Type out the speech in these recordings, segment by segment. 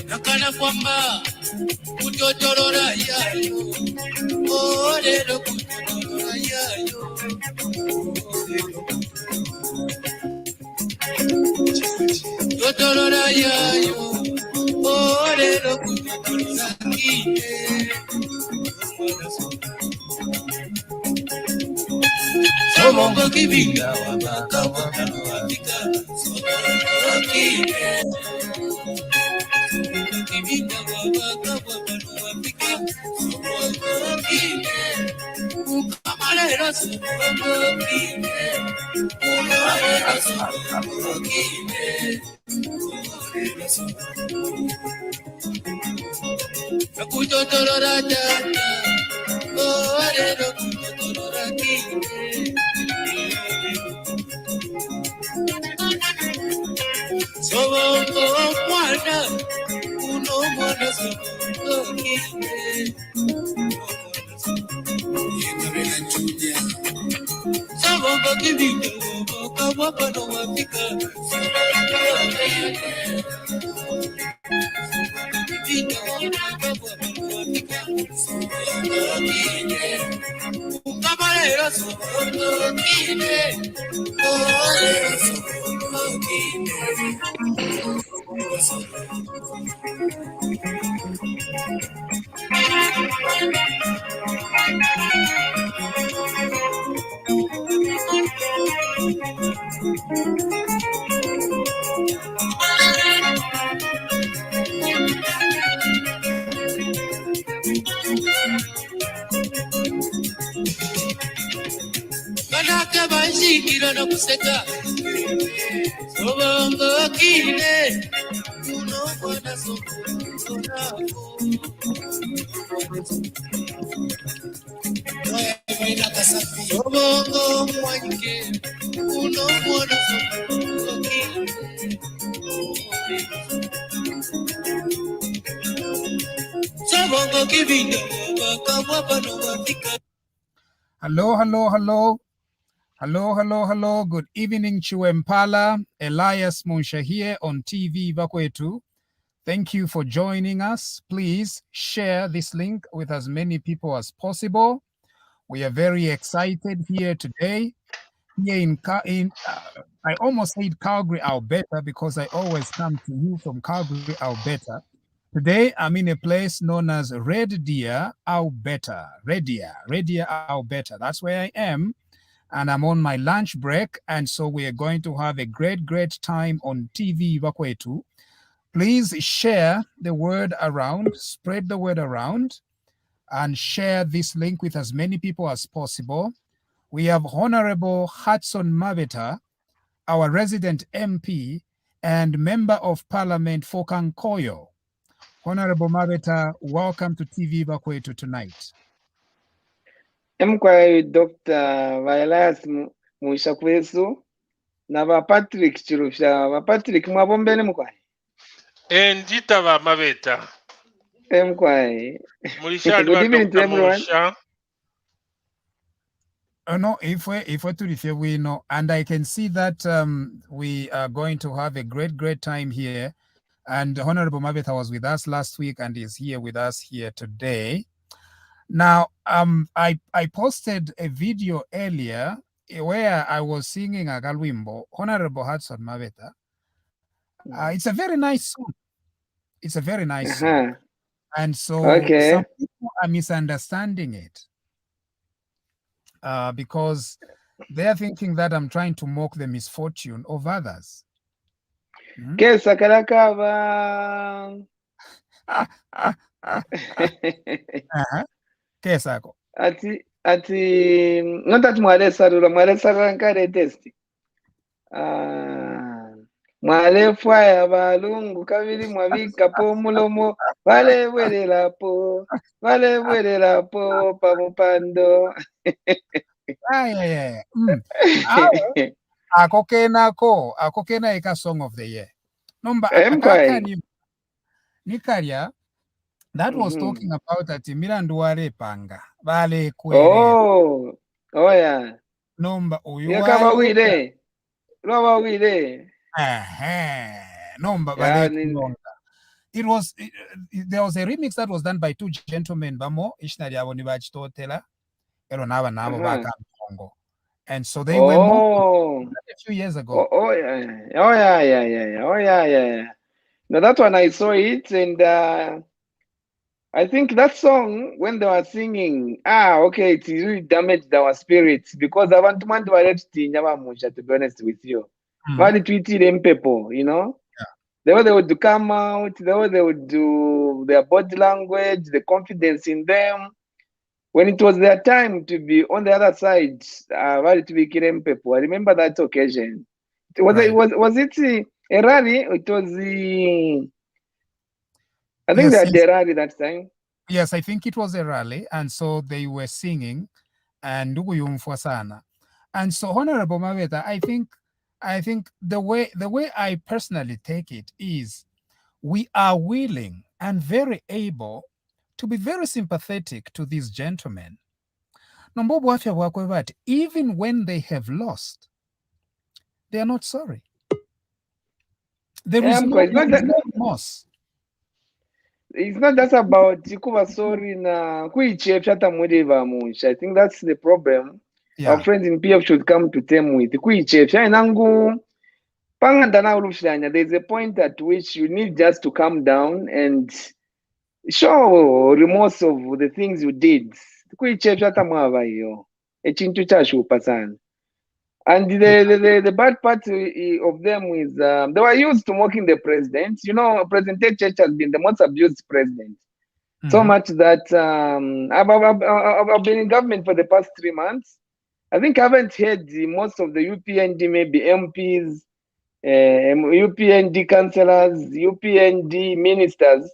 Nakana kwamba kutotorora yayo, lero kutotorora yayo, kutotorora yayo, lero kutotorora kine. Somongo kibinga wabaka wakano wabika, somongo kine. Hello, hello, hello. Hello, hello, hello. Good evening, Chiwempala. Elias Munsha here on TVBAKWETU. Thank you for joining us. Please share this link with as many people as possible. We are very excited here today. Here I almost said Calgary, Alberta, because I always come to you from Calgary, Alberta. Today, I'm in a place known as Red Deer, Alberta. Red Deer, Alberta. That's where I am. And I'm on my lunch break. And so we are going to have a great, great time on TVBAKWETU. Please share the word around, spread the word around, and share this link with as many people as possible. We have Honorable Hon Mabeta, our resident MP and Member of Parliament for Kankoyo. Honorable Mabeta, welcome to TVBAKWETU tonight. Emkwayi Dr. Elias Munsha kwesu na ba Patrick Chirufya. Ba Patrick mwabombele mkwayi? Ndita ba Mabeta. Emkwayi. Good evening to everyone. No, if we're to refer, we know, and I can see that we are going to have a great, great time here. And Honorable Mabeta was with us last week and is here with us here today. Now, I posted a video earlier where I was singing a galwimbo, Honorable Hon Mabeta. It's a very nice song. It's a very nice song. And so Okay. some people are misunderstanding it because they're thinking that I'm trying to mock the misfortune of others. Kesa kalakava. Kesako. ati notati mwaresarura nkare testi. Mwalefwaya balungu kabiri mwabikapo mulomo balebwererapo pamupando. Yeah. Ako kena eka song of the year. Nomba akakani nikarya that was talking about ati mirandu wale panga vale kwere. Oh yeah. Nomba uyu Yakaba wale. wile. Nomba vale kulonga. There was a remix that was done by two gentlemen bamo ishinari yabo ni bachitotela ero nabo ba Kampyongo. And so they were more a few years ago. Oh yeah. No, that one I saw it, and I think that song when they were singing, okay, it really damaged our spirits because I want to to be honest with you. What tweeted them people, you know? Yeah. The way they would come out, the way they would do their body language, the confidence in them. When it was their time to be on the other side, to be killing people. I remember that occasion. Was it a rally? It was I think they had a rally that time. Yes, I think it was a rally, and so they were singing, and sana. And so, Honorable Mabeta, I think the way I personally take it is, we are willing and very able to be very sympathetic to these gentlemen. Even when they have lost, they are not sorry. There is no remorse. It's not just about kuba sorry na kuichepsha mudeva munsha. I think that's the problem. Yeah. Our friends in PF should come to term with kuichepsha nangu pangandana ulushanya. There's a point at which you need just to calm down and show remorse of the things you did. Kuichepsha tamwava hiyo. Echintu chashupa sana. And the bad part of them is they were used to mocking the president. You know, President Church has been the most abused president. So much that I've been in government for the past 3 months. I think I haven't heard most of the UPND, maybe MPs, UPND councillors, UPND ministers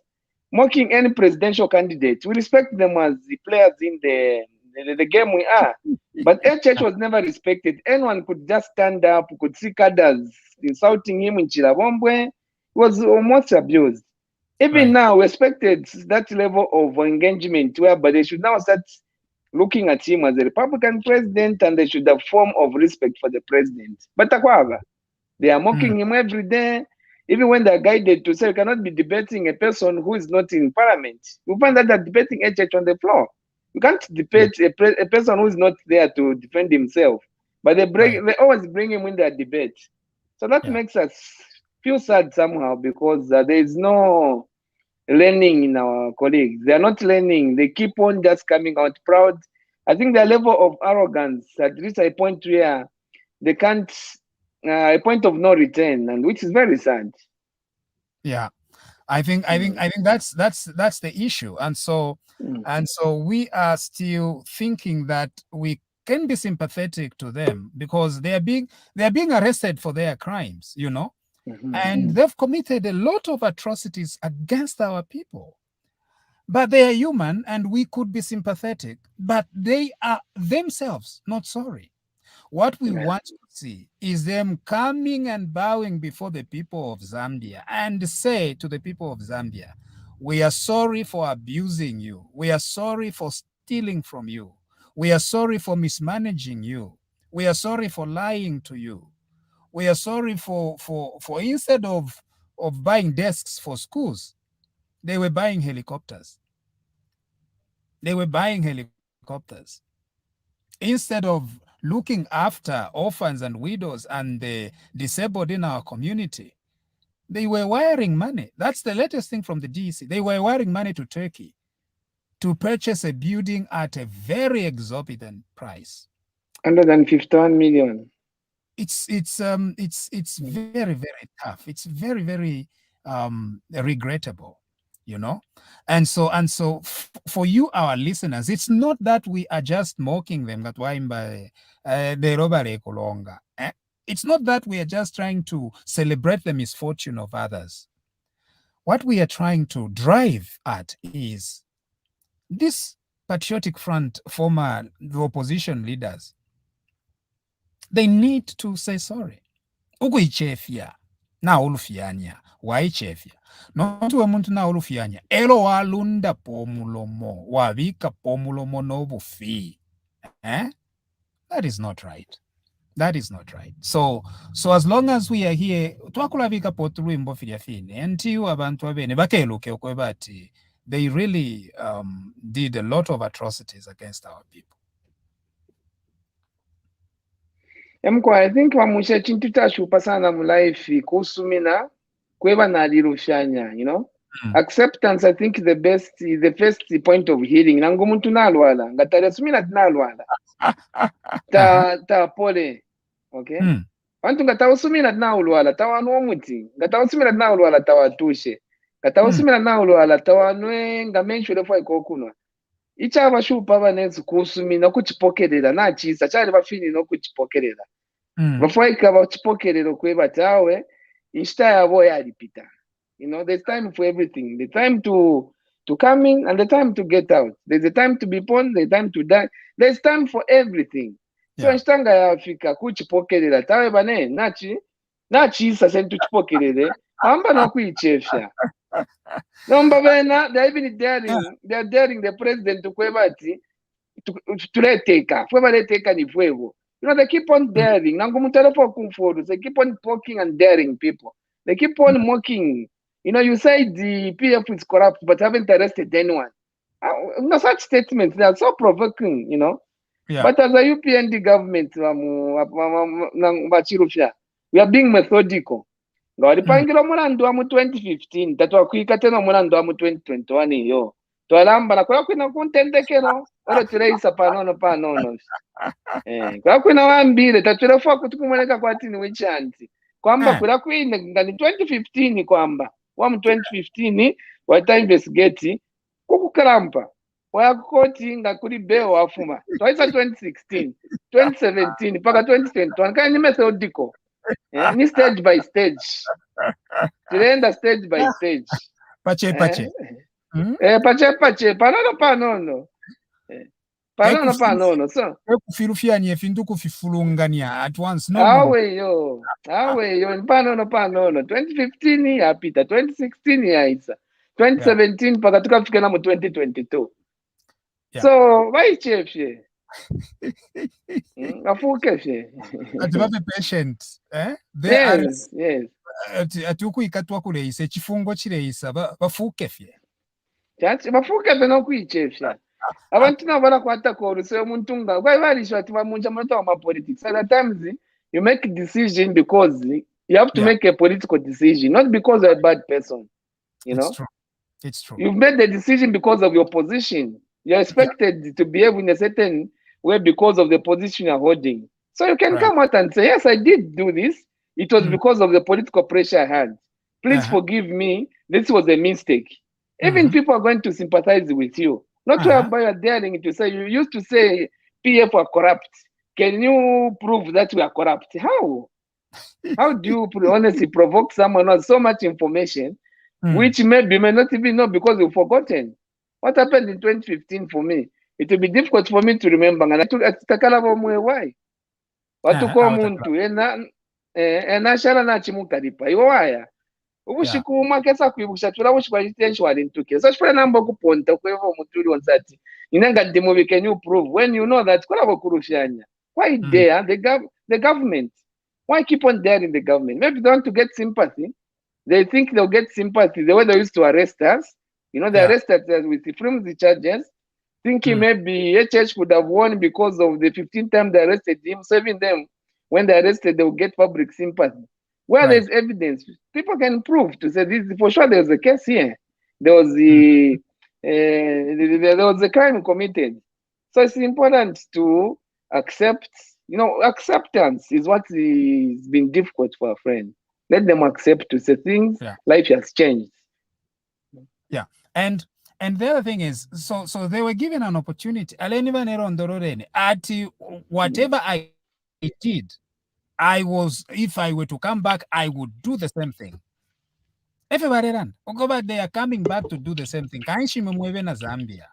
mocking any presidential candidate. We respect them as the players in the game we are. But HH was never respected. Anyone could just stand up, could see cadres insulting him in Chirabombwe. He was almost abused. Even now, we expected that level of engagement whereby they should now start looking at him as a Republican president and they should have form of respect for the president. But they are mocking him every day. Even when they're guided to say you cannot be debating a person who is not in parliament. You find that they're debating HH on the floor. You can't debate a person who is not there to defend himself, but they always bring him in their debate. So that makes us feel sad somehow because there is no learning in our colleagues. They are not learning. They keep on just coming out proud. I think their level of arrogance at reached a point where they can't, a point of no return, and which is very sad. Yeah. I think that's the issue, and so we are still thinking that we can be sympathetic to them because they are being arrested for their crimes, you know, and they've committed a lot of atrocities against our people. But they are human, and we could be sympathetic, but they are themselves not sorry. What we want to see is them coming and bowing before the people of Zambia and say to the people of Zambia, we are sorry for abusing you. We are sorry for stealing from you. We are sorry for mismanaging you. We are sorry for lying to you. We are sorry for instead of buying desks for schools, they were buying helicopters. Instead of looking after orphans and widows and the disabled in our community, They were wiring money. That's the latest thing from the DEC. They were wiring money to Turkey to purchase a building at a very exorbitant price. 151 million. It's very, very tough. It's very, very regrettable, you know. And so for you, our listeners, it's not that we are just mocking them that why they robbery kolonga. It's not that we are just trying to celebrate the misfortune of others. What we are trying to drive at is this patriotic front, the opposition leaders, they need to say sorry. Ukuichefya na ulufianya waichefya noti wemuntu na ulufianya elo walunda pomulomo wavika pomulomo nobufi. That is not right. That is not right. So as long as we are here, twakulavika potulwimbo filyafine until abantu abene bakeluke okwebati they really did a lot of atrocities against our people. I think vamusha chintu tashupa sana mu life kusumina kweva nalirushanya, you know. Acceptance, I think, is the first point of healing. Nangu muntu nalwala ngatari sumina tinalwala ta pole, okay. Vantu ngatausumina tinalwala tawanwa muti ngatausumina tinalwala tawatushe ngatausumina tinalwala tawanwe ngamenshule fwa ikokunwa ichava shupa vanezi kusumina kuchipokerera nachisa chali vafini nokuchipokerera vafaika vachipokerero kweva tawe insta yavo yalipita. You know, there's time for everything. The time to come in and the time to get out. There's a time to be born, there's time to die. There's time for everything. So instanga ya Afrika kuchipokerera tawe bane nachisa sentu chipokerere amba no kuichefya. Nomba bena they even daring the president to kwebati to leteka. Fweba leteka ni fwevo. You know, they keep on daring. They keep on poking and daring people. They keep on mocking. You know, you say the PF is corrupt, but haven't arrested anyone. You know, such statements, they are so provoking, you know. But as a UPND government, we are being methodical. Ngawalipangira omulandu wa mu 2015 tatwakwika tena omulandu wa mu 2021 iyo twalamba nakola kwina kuntendekero olo tireisa panono kwa kwina wambire tatwirefa kuti kumoneka kwatini wichanti kwamba kula kwine ngani 2015 kwamba wa mu 2015 waita investigate kukukalampa wakoti ngakuli beo wafuma twaisa 2016 2017 paka 2021 kani methodical. Ni stage by stage. Tirenda stage by stage. Pache. Pache. Panono. Panono. So. Kufirufyania findu kufifulungania at once. No. Awe yo. Panono. 2015 yapita. 2016 yaisa. 2017 paka tukafika na mu 2022. So, why chef ye? Afuke she. Ativape patient, Yes. Atuku ikatwa kuleisa chifungo chileisa bafuke fye. Chachi bafuke beno kuichefya. Abantu nabana kwata koruse omuntu kwa ibalishwa ati bamunja mata wa politics. At times you make a decision because you have to make a political decision, not because you're a bad person. You know? It's true. You've made the decision because of your position. You're expected to behave in a certain way because of the position you're holding. So you can come out and say, yes, I did do this. It was because of the political pressure I had. Please forgive me. This was a mistake. Even people are going to sympathize with you. Not whereby you're daring to say, you used to say PF are corrupt. Can you prove that we are corrupt? How? How do you honestly provoke someone with so much information, which maybe may not even know because you've forgotten? What happened in 2015 for me? It will be difficult for me to remember. And I took why? Watuko muntu ena shara na chimukaripa. Iwaya. Ubushiku makesa kwibusha turabushwa intentionally ntuke. So shfura namba kuponta kwevo mutuli onsati. Inanga demo can you prove when you know that kwabo kurushanya. Why dare the government? Why keep on daring the government? Maybe they want to get sympathy. They think they'll get sympathy the way they used to arrest us. You know, they arrested us with the flimsy charges, thinking maybe HH could have won because of the 15 times they arrested him, saving them. When they arrested, they will get public sympathy. Where Right. there's evidence, people can prove to say this for sure. There's a case here. There was there was a crime committed. So it's important to accept. Acceptance is what is been difficult for a friend. Let them accept to say things. Yeah. Life has changed. Yeah. And the other thing is, so they were given an opportunity. Whatever I did, if I were to come back, I would do the same thing. Everybody ran. They are coming back to do the same thing. Na Zambia.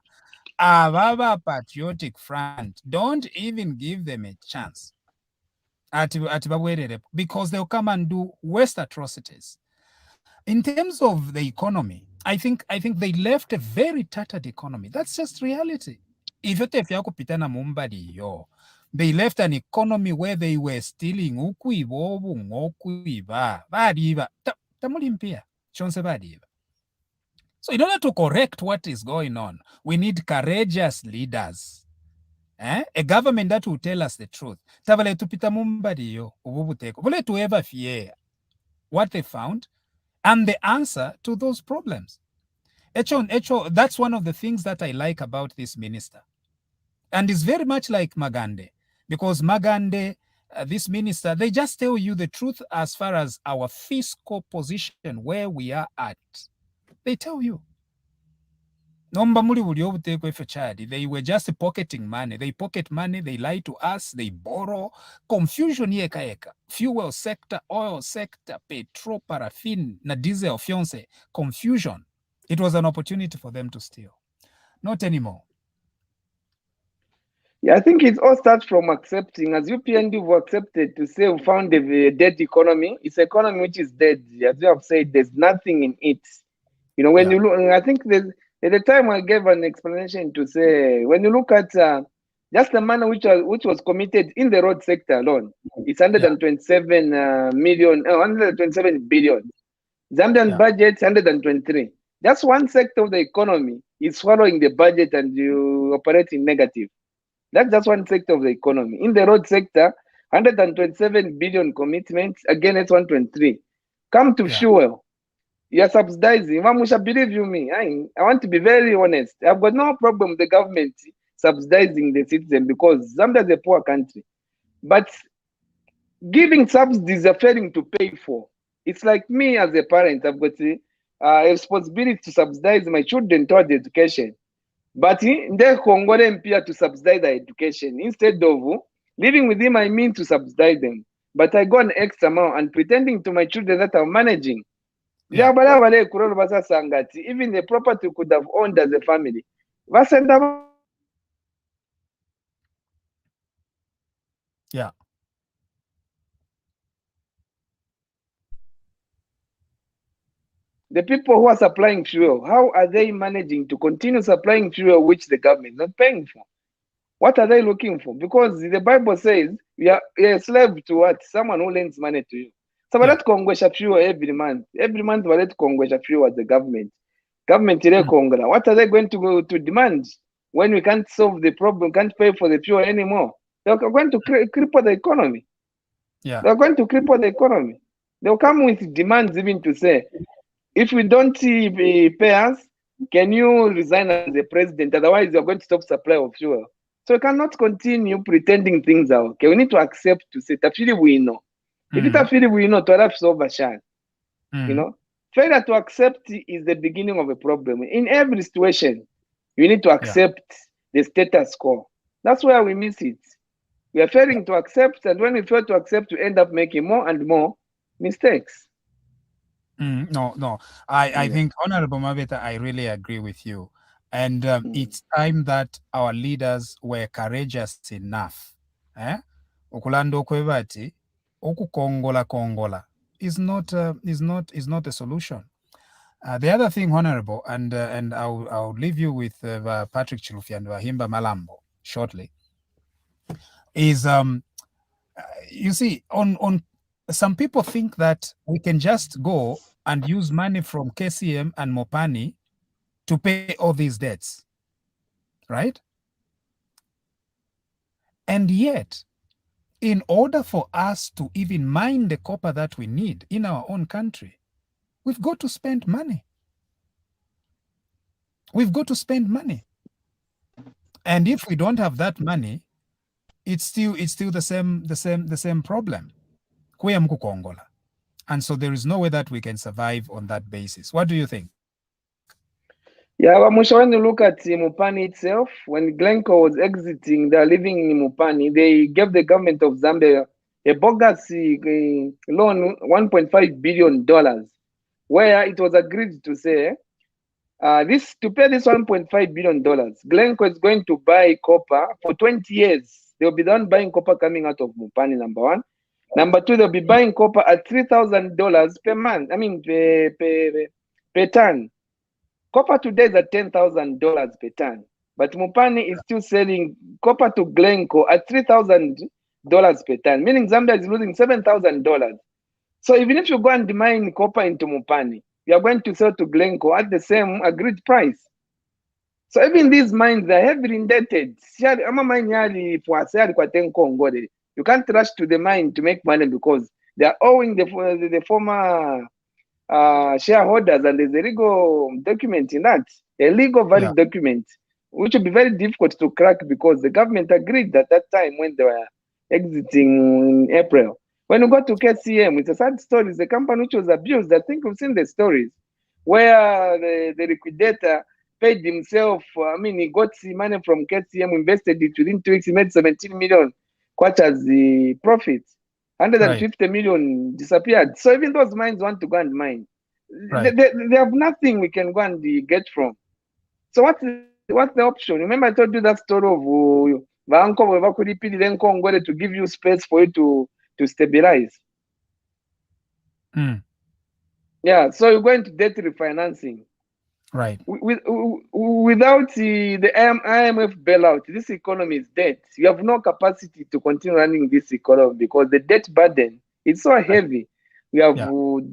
Ababa Patriotic Front, don't even give them a chance. Because they'll come and do worst atrocities. In terms of the economy, I think they left a very tattered economy. That's just reality. If they left an economy where they were stealing So in order to correct what is going on, we need courageous leaders. A government that will tell us the truth. To ever fear what they found and the answer to those problems. That's one of the things that I like about this minister. And it's very much like Magande, because Magande, this minister, they just tell you the truth as far as our fiscal position, where we are at. They tell you. They were just pocketing money. They pocket money, they lie to us, they borrow. Confusion yeka. Fuel sector, oil sector, petrol, paraffin, na diesel, fiance. Confusion. It was an opportunity for them to steal. Not anymore. Yeah, I think it all starts from accepting. As UPND have accepted to say we found a dead economy. It's an economy which is dead. As you have said, there's nothing in it. When you look, I think at the time I gave an explanation to say, when you look at just the money which was committed in the road sector alone, it's 127 million, 127 billion. Zambian budget 123. That's one sector of the economy is swallowing the budget and you operate in negative. That's just one sector of the economy. In the road sector, 127 billion commitments, again it's 123. Come to fuel. You're subsidizing. Mamusha, believe you me. I want to be very honest. I've got no problem with the government subsidizing the citizen because Zambia is a poor country. But giving subsidies are failing to pay for. It's like me as a parent. I've got a responsibility to subsidize my children toward education. But they're Congolese to subsidize their education instead of living within my means to subsidize them. But I go an extra amount and pretending to my children that I'm managing. Even the property could have owned as a family. Yeah. The people who are supplying fuel, how are they managing to continue supplying fuel which the government is not paying for? What are they looking for? Because the Bible says you're a slave to what? Someone who lends money to you. So we let Kongwesha fuel every month. Every month we let Kongwesha fuel as the government. Government Kongra. What are they going to go to demand when we can't solve the problem, can't pay for the fuel anymore? They're going to cripple the economy. Yeah. They're going to cripple the economy. They'll come with demands even to say, if we don't pay us, can you resign as the president? Otherwise, you're going to stop supply of fuel. So we cannot continue pretending things are okay. We need to accept to say, tafili we know. If it's tafili we know, to have solve a shot. Failure to accept is the beginning of a problem. In every situation, you need to accept the status quo. That's where we miss it. We are failing to accept, and when we fail to accept, we end up making more and more mistakes. No. I think, Honorable Mabeta, I really agree with you. And it's time that our leaders were courageous enough. Okulando kwebati, kongola is not a solution. The other thing, Honorable, and I'll leave you with Patrick Chilufi and Wahimba Malambo shortly, is you see, on some people think that we can just go and use money from KCM and Mopani to pay all these debts, right? And yet, in order for us to even mine the copper that we need in our own country, we've got to spend money. We've got to spend money. And if we don't have that money, it's still the same problem. And so there is no way that we can survive on that basis. What do you think? Yeah, Wamusha, when you look at Mupani itself, when Glencore was exiting, they're living in Mupani, they gave the government of Zambia a bogus loan, $1.5 billion, where it was agreed to say, to pay this $1.5 billion, Glencore is going to buy copper for 20 years. They'll be done buying copper coming out of Mupani, number one. Number two, they'll be buying copper at $3,000 per month, per ton. Copper today is at $10,000 per ton, but Mupani is still selling copper to Glencore at $3,000 per ton, meaning Zambia is losing $7,000. So even if you go and mine copper into Mupani, you are going to sell to Glencore at the same agreed price. So even these mines are heavily indebted. You can't rush to the mine to make money because they are owing the former shareholders, and there's a legal document in that, a legal valid document, which will be very difficult to crack because the government agreed at that time when they were exiting in April. When you go to KCM, it's a sad story. It's a company which was abused. I think we've seen the stories where the liquidator paid himself. He got money from KCM, invested it within 2 weeks. He made 17 million kwacha's the profit. 150 million disappeared. So even those mines want to go and mine. They have nothing we can go and get from. So what's the option? Remember I told you that story of to give you space for you to stabilize. Yeah, so you're going to debt refinancing. Right. Without the IMF bailout, this economy is dead. You have no capacity to continue running this economy because the debt burden is so heavy. We have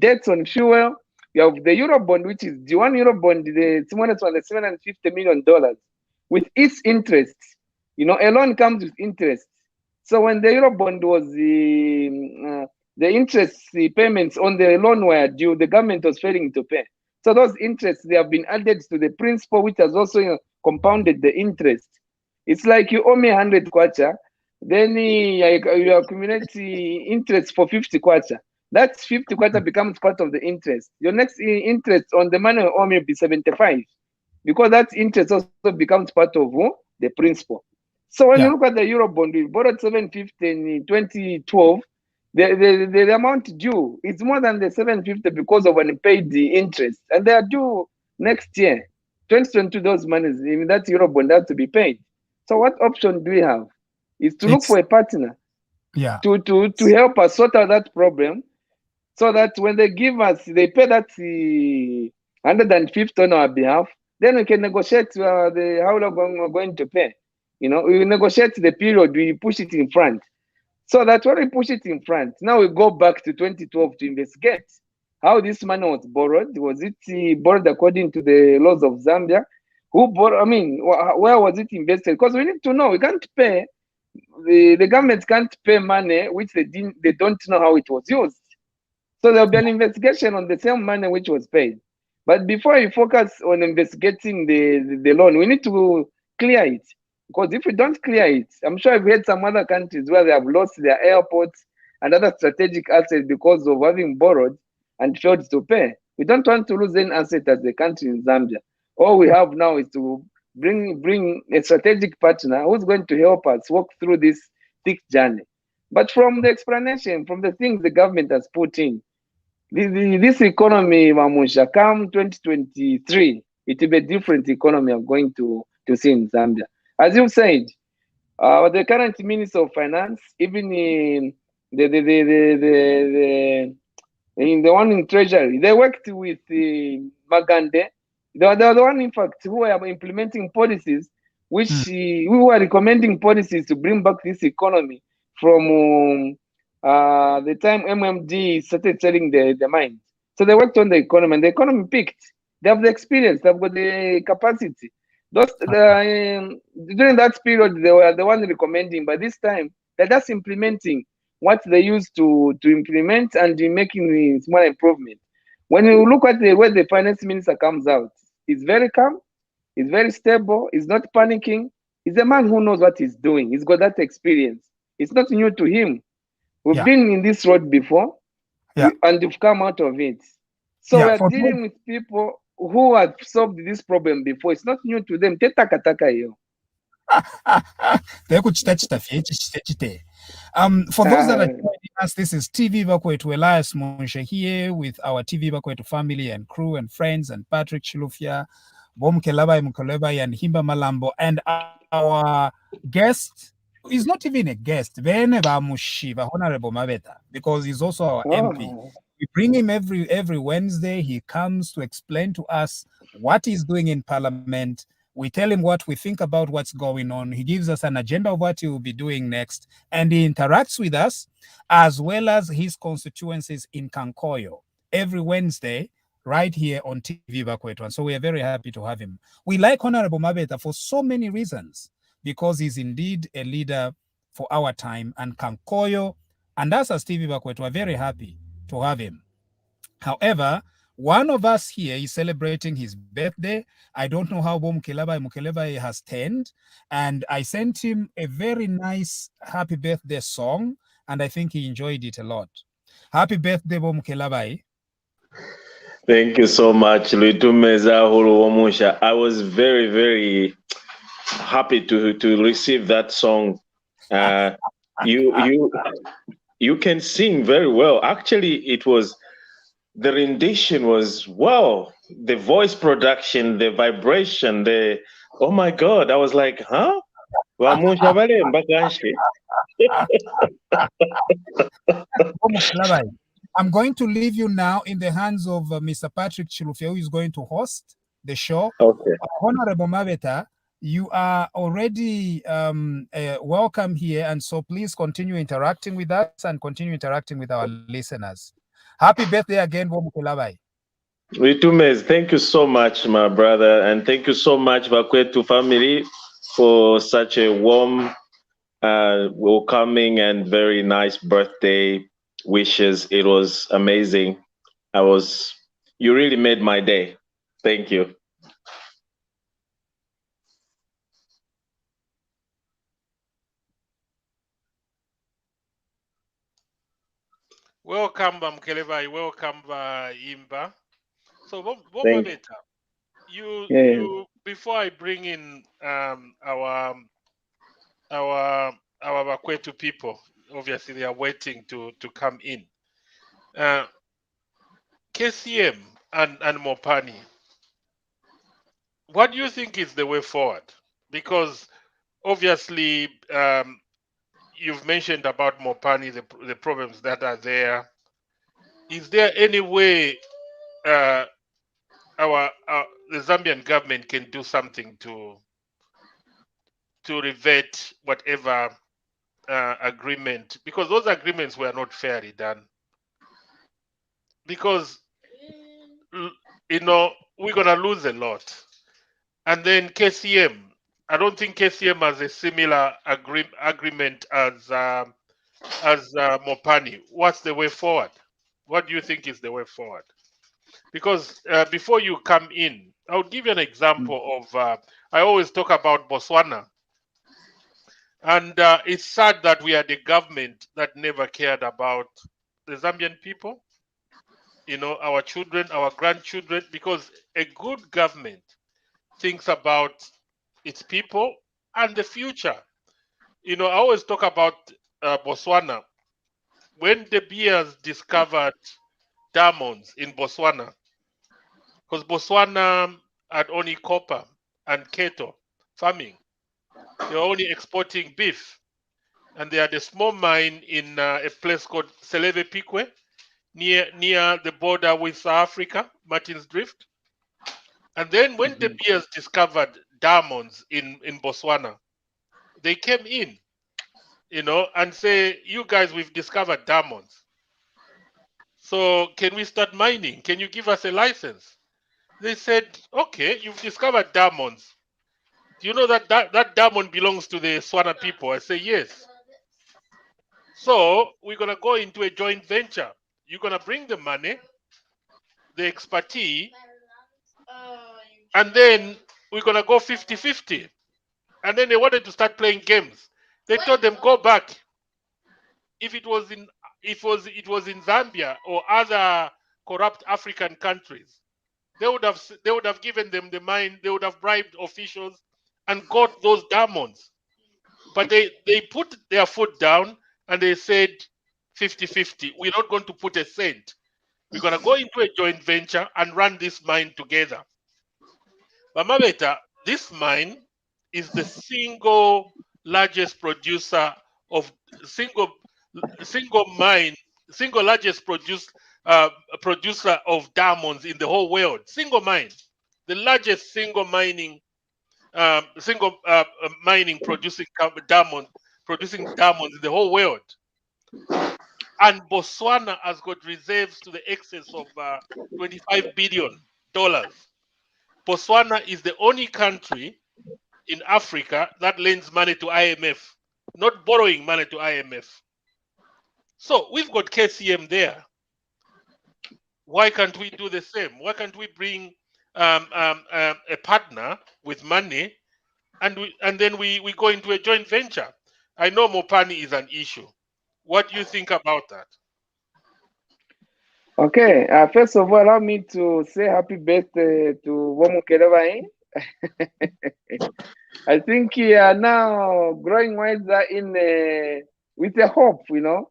debts on fuel. You have the Eurobond, which is the one Eurobond, the $750 million with its interest. A loan comes with interest. So when the Eurobond was the interest payments on the loan were due, the government was failing to pay. So those interests, they have been added to the principal, which has also compounded the interest. It's like you owe me 100 kwacha, then you accumulate interest for 50 kwacha. That 50 kwacha becomes part of the interest. Your next interest on the money you owe me will be 75, because that interest also becomes part of the principal. So when you look at the Eurobond, we borrowed 750 in 2012. The amount due is more than the 750 because of unpaid interest, and they are due next year, 2022. Those monies in that Eurobond have to be paid. So what option do we have? Is to look for a partner, to help us sort out that problem, so that when they give us, they pay that 150 on our behalf. Then we can negotiate how long we're going to pay. We negotiate the period, we push it in front. So that's why we push it in front. Now we go back to 2012 to investigate how this money was borrowed. Was it borrowed according to the laws of Zambia? Who borrowed? Where was it invested? Because we need to know. We can't pay. The government can't pay money which they don't know how it was used. So there'll be an investigation on the same money which was paid. But before you focus on investigating the loan, we need to clear it. Because if we don't clear it, I'm sure I've heard some other countries where they have lost their airports and other strategic assets because of having borrowed and failed to pay. We don't want to lose any asset as a country in Zambia. All we have now is to bring a strategic partner who's going to help us walk through this thick journey. But from the explanation, from the things the government has put in, this economy, Mamusha, come 2023, it will be a different economy I'm going to see in Zambia. As you said, the current Minister of Finance, even in the one in Treasury, they worked with Magande. They were the one, in fact, who were implementing policies, which we were recommending policies to bring back this economy from the time MMD started selling the mines. So they worked on the economy, and the economy peaked. They have the experience, they've got the capacity. During that period, they were the one recommending, but this time They're just implementing what they used to implement and making the small improvement. When you look at the way the finance minister comes out, he's very calm, he's very stable, he's not panicking. He's a man who knows what he's doing. He's got that experience. It's not new to him. We've been in this road before, and we've come out of it. So we are dealing with people who have solved this problem before. It's not new to them. For those that are joining us, this is TVBAKWETU, Elias Monshe here with our TVBAKWETU family and crew and friends and Patrick Chilufya, Bom Kelabai Mukelebai and Himba Malambo, and our guest is not even a guest, Honorable Mabeta, because he's also our MP. We bring him every Wednesday. He comes to explain to us what he's doing in Parliament. We tell him what we think about what's going on. He gives us an agenda of what he will be doing next. And he interacts with us as well as his constituencies in Kankoyo every Wednesday right here on TVBAKWETU. And so we are very happy to have him. We like Honorable Mabeta for so many reasons, because he's indeed a leader for our time and Kankoyo. And us as TVBAKWETU are very happy to have him. However, one of us here is celebrating his birthday. I don't know how Mukelebai has turned, and I sent him a very nice happy birthday song, and I think he enjoyed it a lot. Happy birthday, Mukelebai. Thank you so much, Luitumeza Huluwomusha. I was very, very happy to receive that song. You can sing very well. Actually, the rendition was, wow, the voice production, the vibration, oh my God, I was like, huh? I'm going to leave you now in the hands of Mr. Patrick Chilufya, who is going to host the show. Okay. Honorable Mabeta, you are already welcome here, and so please continue interacting with us and continue interacting with our listeners. Happy birthday again, Mukelebai. Luitumez, thank you so much, my brother, and thank you so much, Bakwetu family, for such a warm, welcoming and very nice birthday wishes. It was amazing. You really made my day. Thank you. Welcome, Mukelebai. Welcome, Imba. So, Mabeta, you before I bring in our Bakwetu people, obviously they are waiting to come in. KCM and Mopani, what do you think is the way forward? Because obviously you've mentioned about Mopani, the problems that are there. Is there any way the Zambian government can do something to revert whatever agreement? Because those agreements were not fairly done. Because, we're going to lose a lot. And then KCM, I don't think KCM has a similar agreement as Mopani. What's the way forward? What do you think is the way forward? Because before you come in, I'll give you an example of, I always talk about Botswana. And it's sad that we are the government that never cared about the Zambian people, our children, our grandchildren, because a good government thinks about its people and the future. I always talk about Botswana. When De Beers discovered diamonds in Botswana, because Botswana had only copper and cattle farming. They were only exporting beef. And they had a small mine in a place called Seleve Pikwe, near the border with South Africa, Martin's Drift. And then when De Beers discovered diamonds in Botswana, they came in, and say, you guys, we've discovered diamonds. So can we start mining? Can you give us a license? They said, okay, you've discovered diamonds. Do you know that diamond belongs to the Swana people? I say, yes. So we're going to go into a joint venture. You're going to bring the money, the expertise, and then we're going to go 50-50. And then they wanted to start playing games. They told them, go back. If it was in Zambia or other corrupt African countries, they would have given them the mine, they would have bribed officials and got those diamonds. But they put their foot down and they said 50-50. We're not going to put a cent. We're going to go into a joint venture and run this mine together. But Mabeta, this mine is the single largest producer of single largest producer of diamonds in the whole world. Single mine, the largest single mining producing diamonds in the whole world. And Botswana has got reserves to the excess of $25 billion. Botswana is the only country in Africa that lends money to IMF, not borrowing money to IMF. So we've got KCM there. Why can't we do the same? Why can't we bring a partner with money and then we go into a joint venture? I know Mopani is an issue. What do you think about that? Okay, first of all, allow me to say happy birthday to Womukerevain. I think you are now growing wiser with a hope, you know.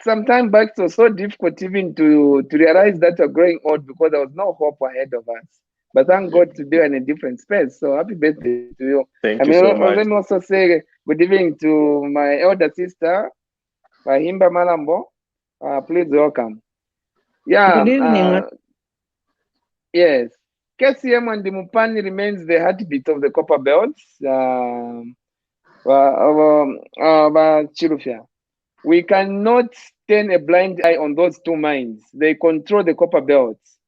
Some time back, it was so difficult even to realize that you're growing old because there was no hope ahead of us. But thank God today we're in a different space. So happy birthday to you. Thank you so much. Let me also say good evening to my elder sister, Himba Malambo. Please welcome. Yeah. Good evening. Yes. KCM and the Mupani remains the heartbeat of the copper belts. Chirufia. We cannot turn a blind eye on those two mines. They control the copper belts.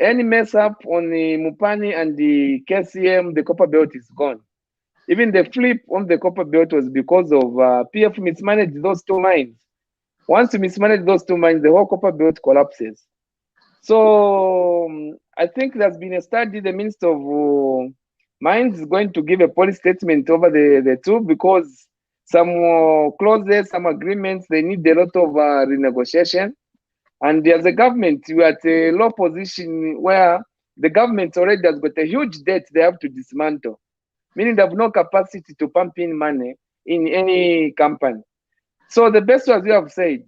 Any mess up on the Mupani and the KCM, the copper belt is gone. Even the flip on the copper belt was because of PF mismanaged those two mines. Once you mismanage those two mines, the whole copper belt collapses. So I think there's been a study, the Minister of Mines is going to give a policy statement over the two because some clauses, some agreements, they need a lot of renegotiation. And as a government, we are at a low position where the government already has got a huge debt they have to dismantle, meaning they have no capacity to pump in money in any company. So the best, as you have said,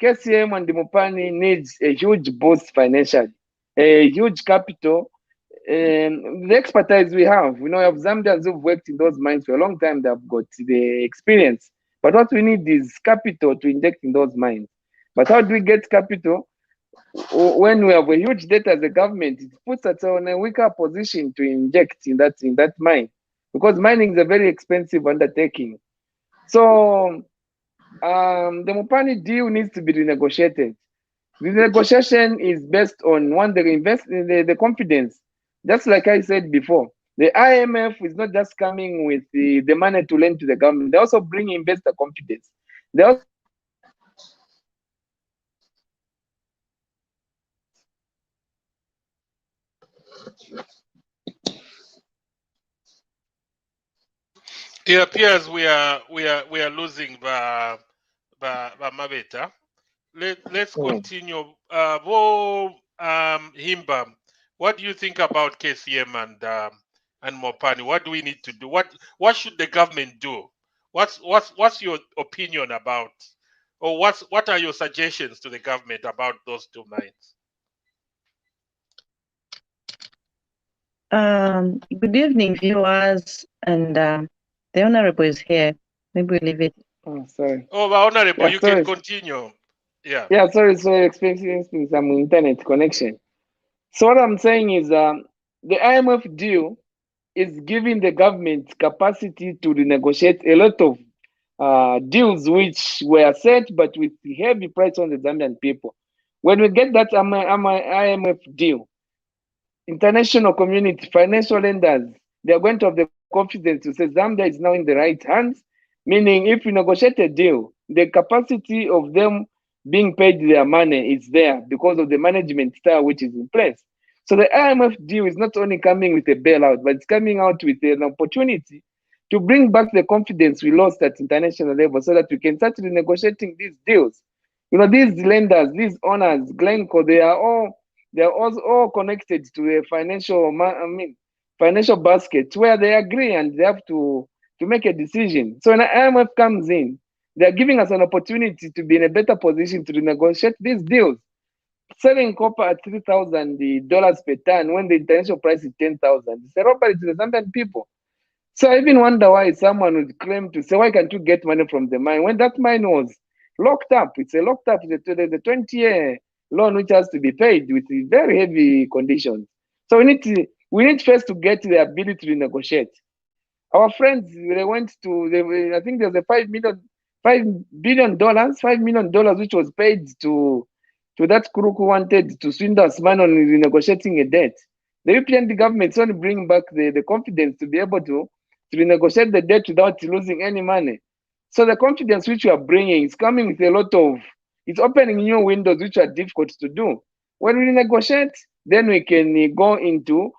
KCM and the Mupani needs a huge boost financially, a huge capital. The expertise we have, we have Zambians who've worked in those mines for a long time, they've got the experience. But what we need is capital to inject in those mines. But how do we get capital? When we have a huge debt as a government, it puts us on a weaker position to inject in that mine, because mining is a very expensive undertaking. So the Mupani deal needs to be renegotiated. The negotiation is based on the confidence. Just like I said before, the IMF is not just coming with the money to lend to the government. They also bring investor confidence. They also It appears we are losing Mabeta. Let's continue. Himba, what do you think about KCM and Mopani? What do we need to do? What should the government do? What's your opinion about, or what are your suggestions to the government about those two mines? Good evening, viewers, and the Honorable is here. Maybe we'll leave it. Oh, sorry. Oh, the Honorable, you can continue. Yeah. Yeah, sorry, experiencing some internet connection. So what I'm saying is the IMF deal is giving the government capacity to renegotiate a lot of deals which were set, but with heavy price on the Zambian people. When we get that IMF deal, international community, financial lenders, they are going to have the confidence to say Zambia is now in the right hands, meaning if we negotiate a deal, the capacity of them being paid their money is there because of the management style which is in place. So the IMF deal is not only coming with a bailout, but it's coming out with an opportunity to bring back the confidence we lost at international level so that we can start renegotiating these deals. You know, these lenders, these owners, Glencore, they are all connected to a financial basket where they agree and they have to make a decision. So when the IMF comes in, they're giving us an opportunity to be in a better position to renegotiate these deals. Selling copper at $3,000 per ton when the international price is 10,000. It's a robbery to the Zambian people. So I even wonder why someone would claim to say, why can't you get money from the mine when that mine was locked up? It's a locked up, the 20-year loan which has to be paid with very heavy conditions. So we need first to get the ability to negotiate. Our friends, they went to, I think there's a $5 million which was paid to that crook who wanted to swindle us money on renegotiating a debt. The European government is only bringing back the confidence to be able to renegotiate the debt without losing any money. So the confidence which we are bringing is coming with a lot of, it's opening new windows which are difficult to do. When we negotiate, then we can go into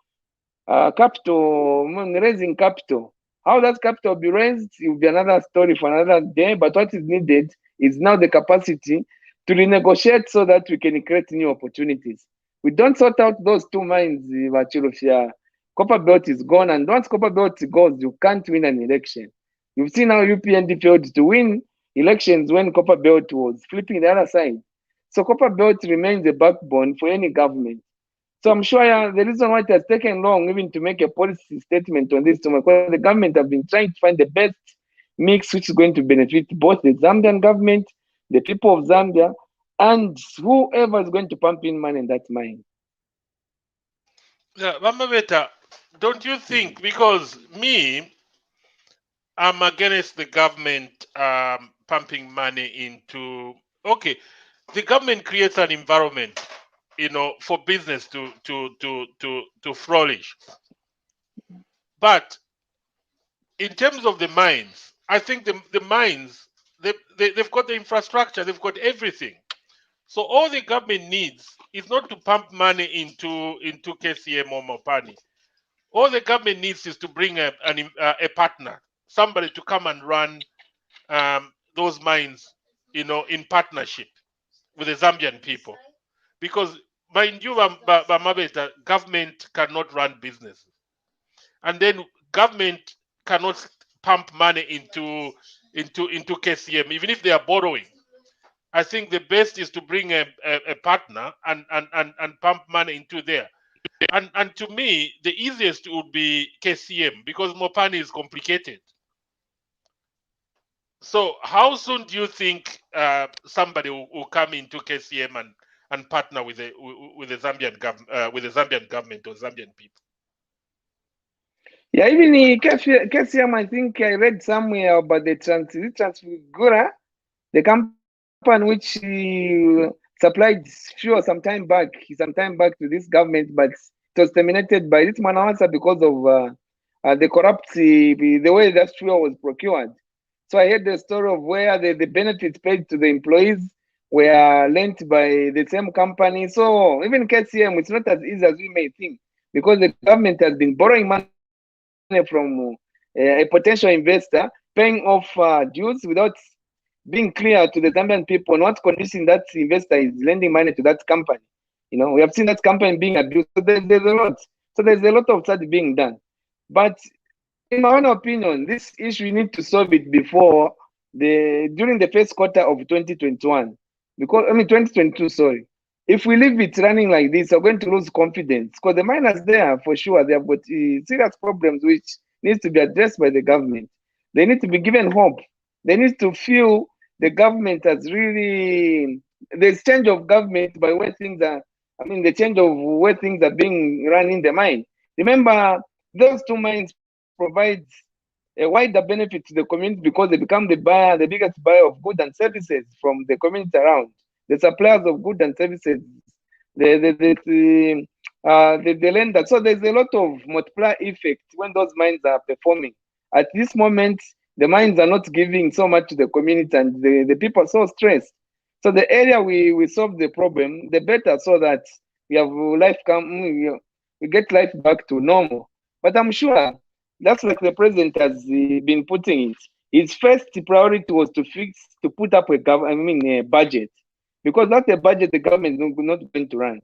capital, raising capital. How that capital will be raised, it will be another story for another day. But what is needed is now the capacity to renegotiate so that we can create new opportunities. We don't sort out those two mines, Vachirofia. Copper Belt is gone, and once Copper Belt goes, you can't win an election. You've seen how UPND failed to win elections when Copper Belt was flipping the other side. So Copper Belt remains the backbone for any government. So I'm sure the reason why it has taken long even to make a policy statement on this, because the government have been trying to find the best mix which is going to benefit both the Zambian government, the people of Zambia, and whoever is going to pump in money in that mine. Yeah, Hon Mabeta, don't you think, because I'm against the government pumping money into, okay, the government creates an environment, for business to flourish. But in terms of the mines, I think the mines, they've got the infrastructure, they've got everything. So all the government needs is not to pump money into KCM or Mopani. All the government needs is to bring a partner, somebody to come and run those mines, in partnership with the Zambian people. Because mind you, Mabeta, government cannot run business. And then government cannot pump money into KCM, even if they are borrowing. I think the best is to bring a partner and pump money into there. And to me, the easiest would be KCM because Mopani is complicated. So how soon do you think somebody will come into KCM and partner with the Zambian government or Zambian people? Yeah, even KCM, I think I read somewhere about the Transfigura, the company which supplied fuel some time back to this government, but it was terminated by this Manawasa because of the corrupt, the way that fuel was procured. So I heard the story of where the benefits paid to the employees were lent by the same company. So even KCM, it's not as easy as we may think, because the government has been borrowing money from a potential investor, paying off dues without being clear to the Zambian people on what condition that investor is lending money to that company. We have seen that company being abused. So there's a lot. So there's a lot of such being done. But in my own opinion, this issue we need to solve it during the first quarter of 2021. 2022, sorry. If we leave it running like this, we're going to lose confidence, because the miners there, for sure, they have got serious problems which needs to be addressed by the government. They need to be given hope. They need to feel the government has really, there's change of government by where things are, the change of where things are being run in the mine. Remember, those two mines provide a wider benefit to the community because they become the biggest buyer of goods and services from the community around. The suppliers of goods and services, the lender. So there's a lot of multiplier effect when those mines are performing. At this moment, The mines are not giving so much to the community, and the people are so stressed. So the area we solve the problem, the better, so that we have life we get life back to normal. But I'm sure that's like the president has been putting it. His first priority was to put up a budget, because that's the budget the government is not going to run.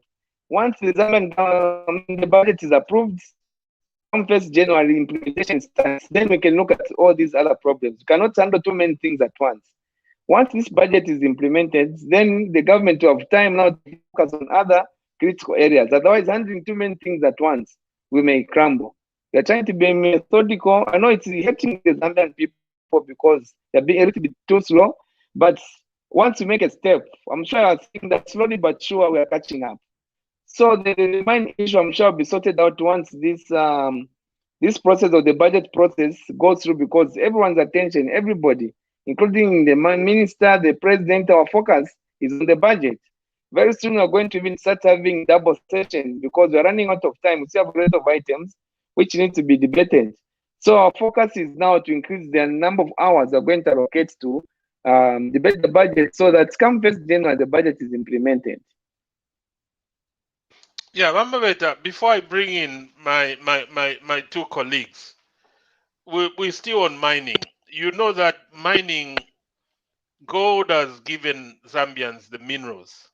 Once the the budget is approved, come 1st January, implementation starts, then we can look at all these other problems. We cannot handle too many things at once. Once this budget is implemented, then the government will have time now to focus on other critical areas. Otherwise, handling too many things at once, we may crumble. We are trying to be methodical. I know it's hurting the Zambian people because they're being a little bit too slow, but once we make a step, I'm sure I think that slowly but sure we are catching up. So the main issue, I'm sure, will be sorted out once this process of the budget process goes through, because everyone's attention, everybody, including the minister, the president, our focus is on the budget. Very soon we're going to even start having double sessions, because we're running out of time. We still have a lot of items which need to be debated. So our focus is now to increase the number of hours we're going to allocate to debate the budget, so that come 1st January the budget is implemented. Yeah, Hon Mabeta, before I bring in my two colleagues, we're still on mining. You know that mining, gold has given Zambians the minerals.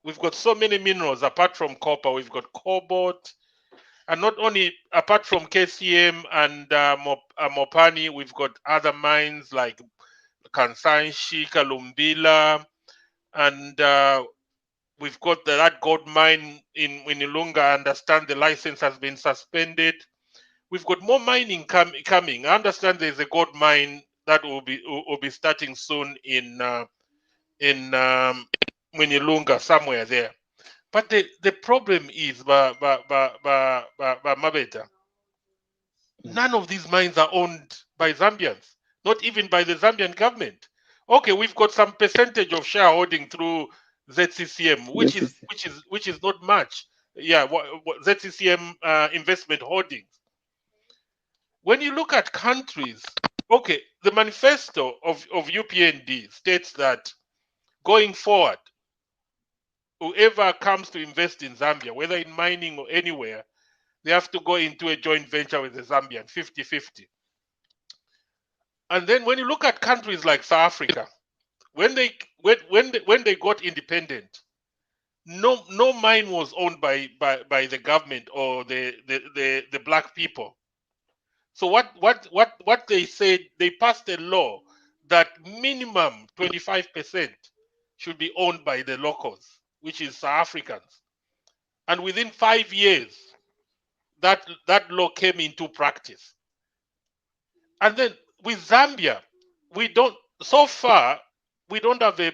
We've got so many minerals. Apart from copper, we've got cobalt, and not only apart from KCM and Mopani, we've got other mines like Kansanshi, Kalumbila, and we've got that gold mine in Ilunga. I understand the license has been suspended. We've got more mining coming. I understand there's a gold mine that will be starting soon in Ilunga, somewhere there. But the problem is, Mabeta, none of these mines are owned by Zambians, not even by the Zambian government. Okay, we've got some percentage of shareholding through ZCCM, which is not much. Yeah, ZCCM investment holdings. When you look at countries, okay, the manifesto of UPND states that going forward, whoever comes to invest in Zambia, whether in mining or anywhere, they have to go into a joint venture with the Zambian, 50-50. And then when you look at countries like South Africa, when they got independent, no mine was owned by the government or the black people. So what they said, they passed a law that minimum 25% should be owned by the locals, which is South Africans. And within 5 years, that law came into practice. And then with Zambia, so far we don't have the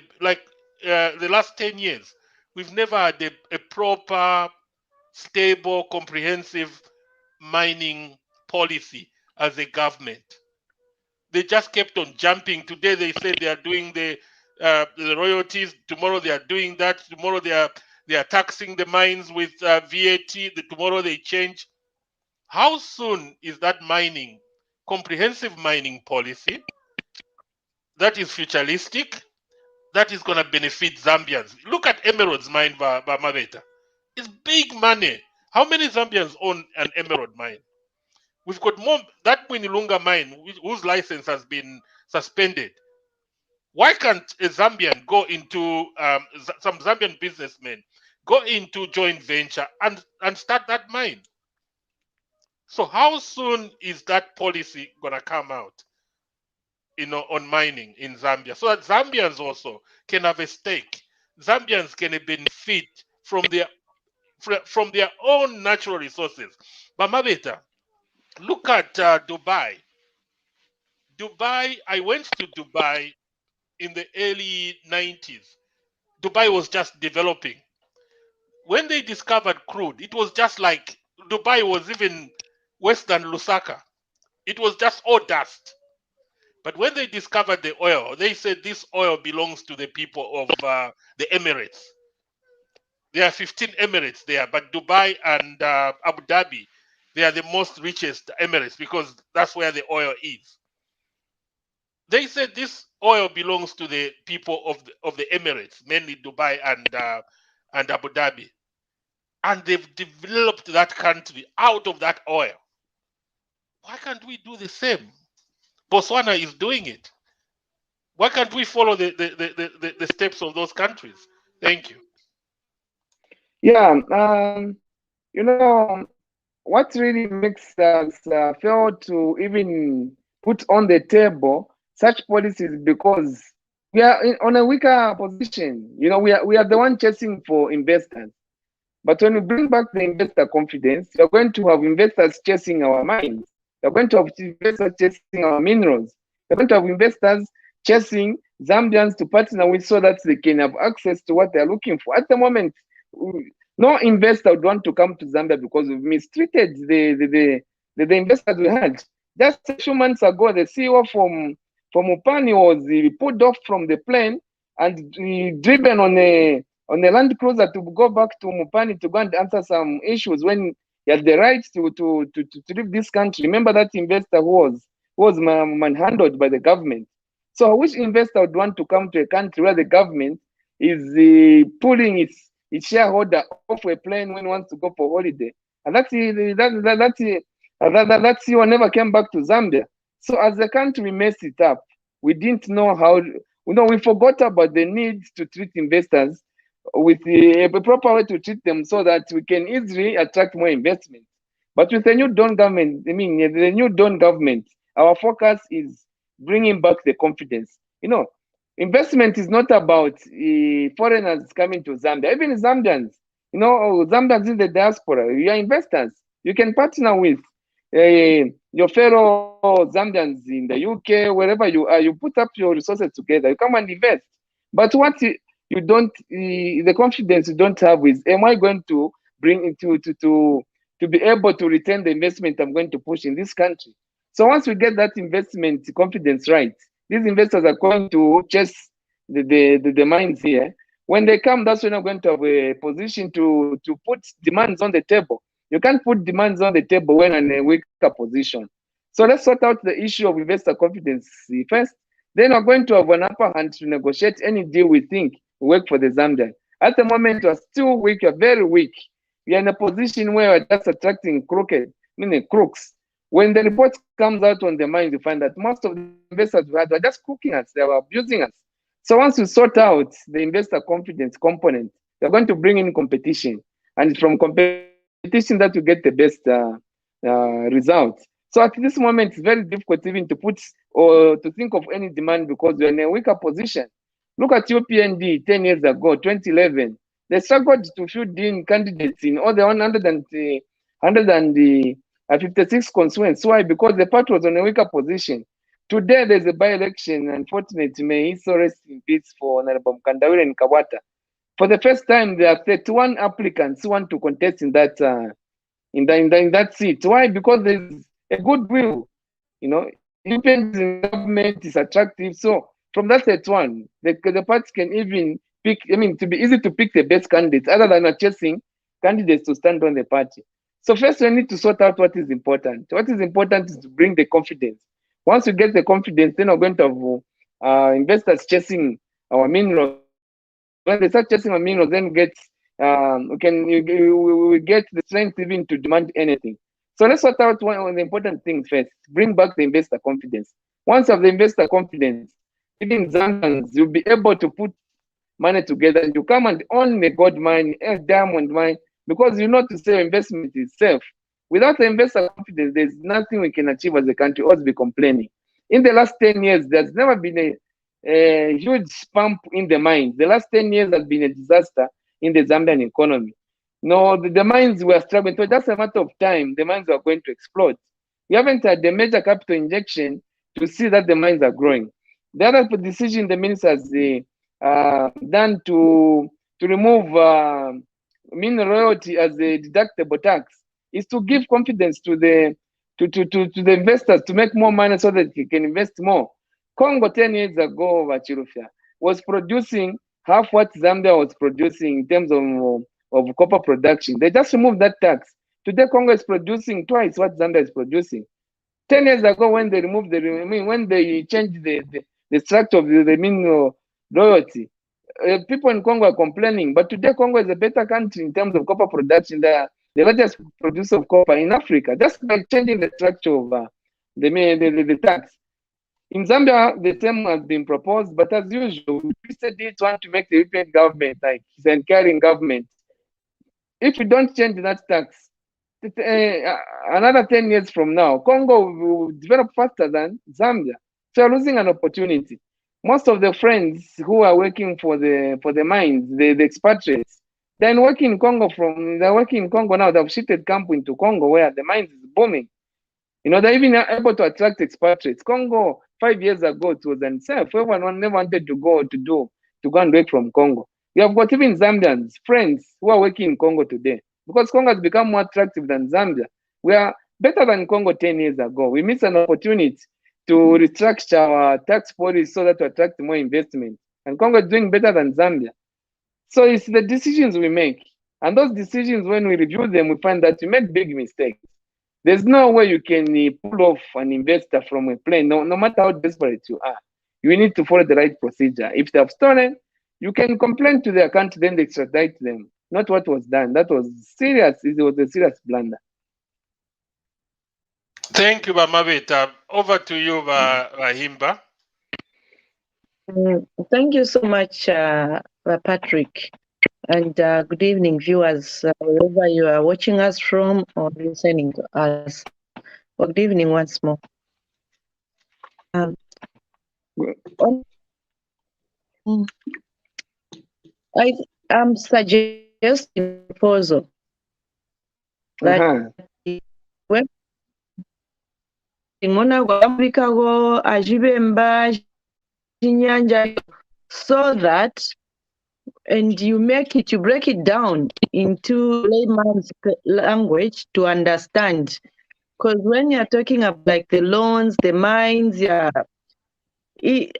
last 10 years, we've never had a proper, stable, comprehensive mining policy as a government. They just kept on jumping. Today they say they are doing the royalties. Tomorrow they are doing that. Tomorrow they are taxing the mines with VAT. Tomorrow they change. How soon is that comprehensive mining policy that is futuristic, that is going to benefit Zambians? Look at Emerald's mine, Mabeta. It's big money. How many Zambians own an emerald mine? We've got more. That Winilunga mine, whose license has been suspended. Why can't a Zambian go into some Zambian businessmen go into joint venture and start that mine? So how soon is that policy gonna come out, on mining in Zambia, so that Zambians also can have a stake? Zambians can benefit from their own natural resources. But Mabeta, look at Dubai. I went to Dubai in the early 90s. Dubai was just developing. When they discovered crude, it was just like Dubai was even worse than Lusaka. It was just all dust. But when they discovered the oil, they said this oil belongs to the people of the Emirates. There are 15 Emirates there, but Dubai and Abu Dhabi, they are the most richest Emirates, because that's where the oil is. They said this oil belongs to the people of the Emirates, mainly Dubai and Abu Dhabi, and they've developed that country out of that oil. Why can't we do the same? Botswana is doing it. Why can't we follow the steps of those countries? Thank you. Yeah, you know, what really makes us fail to even put on the table such policies because we are on a weaker position. You know, we are the one chasing for investors. But when we bring back the investor confidence, we are going to have investors chasing our mines. We are going to have investors chasing our minerals. We are going to have investors chasing Zambians to partner with so that they can have access to what they are looking for. At the moment, no investor would want to come to Zambia because we've mistreated the investors we had. Just a few months ago, the CEO from Upani was pulled off from the plane and driven on a land cruiser to go back to Mupani to go and answer some issues when he had the right to leave this country. Remember that investor who was manhandled by the government. So which investor would want to come to a country where the government is pulling its shareholder off a plane when he wants to go for holiday? And that CEO never came back to Zambia. So as a country, we messed it up. We didn't know how. We forgot about the need to treat investors with a proper way to treat them so that we can easily attract more investment. But with the new Dawn government, the new Dawn government, our focus is bringing back the confidence. Investment is not about foreigners coming to Zambia. Even Zambians, Zambians in the diaspora, you are investors. You can partner with your fellow Zambians in the UK, wherever you are. You put up your resources together. You come and invest. But what you don't, the confidence you don't have is, am I going to bring into to be able to retain the investment I'm going to push in this country? So once we get that investment confidence right, these investors are going to chase the mines here. When they come, that's when I'm going to have a position to put demands on the table. You can't put demands on the table when in a weaker position. So let's sort out the issue of investor confidence first. Then we're going to have an upper hand to negotiate any deal we think will work for the Zambian. At the moment, we're still weak, we're very weak. We are in a position where we're just attracting crooks. When the report comes out on the mines, you find that most of the investors we had were just cooking us, they were abusing us. So once we sort out the investor confidence component, we're going to bring in competition. And from competition that you get the best results. So at this moment, it's very difficult even to put or to think of any demand because we're in a weaker position. Look at UPND 10 years ago, 2011. They struggled to field in candidates in all the 156 constituents. Why? Because the party was on a weaker position. Today, there's a by-election. Unfortunately, may he so rest in peace for Honorable Mkandawire and Kawata. For the first time, there are 31 applicants who want to contest in that seat. Why? Because there's a goodwill. Independence in government is attractive. So from that 31, the party can even pick. To be easy to pick the best candidates, other than chasing candidates to stand on the party. So first, we need to sort out what is important. What is important is to bring the confidence. Once we get the confidence, then we're going to have investors chasing our minerals. When they start chasing our minerals, then we get the strength even to demand anything. So let's sort out one of the important things first. Bring back the investor confidence. Once you have the investor confidence, even Zambians, you'll be able to put money together and you come and own a gold mine, a diamond mine, because you know to say investment is safe. Without the investor confidence, there's nothing we can achieve as a country, or be complaining. In the last 10 years, there's never been a huge pump in the mines. The last 10 years has been a disaster in the Zambian economy. No, the mines were struggling. So just a matter of time, the mines are going to explode. We haven't had the major capital injection to see that the mines are growing. The other decision the minister has done to remove mineral royalty as a deductible tax is to give confidence to the investors to make more money so that they can invest more. Congo 10 years ago, Vachirufia, was producing half what Zambia was producing in terms of copper production. They just removed that tax. Today, Congo is producing twice what Zambia is producing. 10 years ago, when they removed when they changed the structure of the mineral royalty, people in Congo are complaining. But today, Congo is a better country in terms of copper production. They are the largest producer of copper in Africa, just by changing the structure of the tax. In Zambia, the same has been proposed, but as usual, we twisted it, want to make the European government like it's an carrying government. If we don't change that tax, another 10 years from now, Congo will develop faster than Zambia. So you're losing an opportunity. Most of the friends who are working for the mines, the expatriates, they're working in Congo now. They've shifted camp into Congo where the mines is booming. They're even able to attract expatriates. Congo 5 years ago, it was unsafe. Everyone never wanted to go and work from Congo. You have got even Zambians, friends who are working in Congo today. Because Congo has become more attractive than Zambia. We are better than Congo 10 years ago. We missed an opportunity to restructure our tax policy so that to attract more investment. And Congo is doing better than Zambia. So it's the decisions we make. And those decisions, when we review them, we find that we make big mistakes. There's no way you can pull off an investor from a plane, no matter how desperate you are. You need to follow the right procedure. If they have stolen, you can complain to their country, then they extradite them. Not what was done. That was serious. It was a serious blunder. Thank you, Mabeta. Over to you, Rahimba. Thank you so much, Patrick. And good evening, viewers, wherever you are watching us from or listening to us. Well, good evening once more. I am suggesting a proposal that when so that, and you break it down into layman's language to understand. Because when you're talking about like the loans, the mines,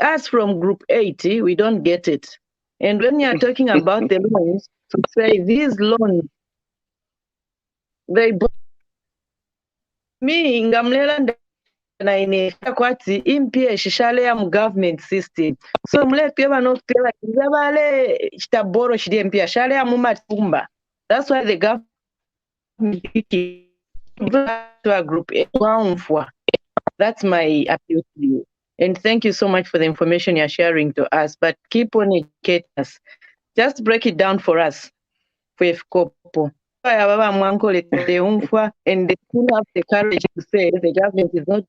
us from group 80, we don't get it. And when you're talking about the loans, to say these loans, they me ngamlela na inefika kwati impie shishale ya government system. So mle pia banokutela kizabale chitaboro shidi impia shale ya mumatumba. That's why the government to a group. That's my appeal to you. And thank you so much for the information you're sharing to us. But keep on educating us. Just break it down for us. And they still have the courage to say the government is not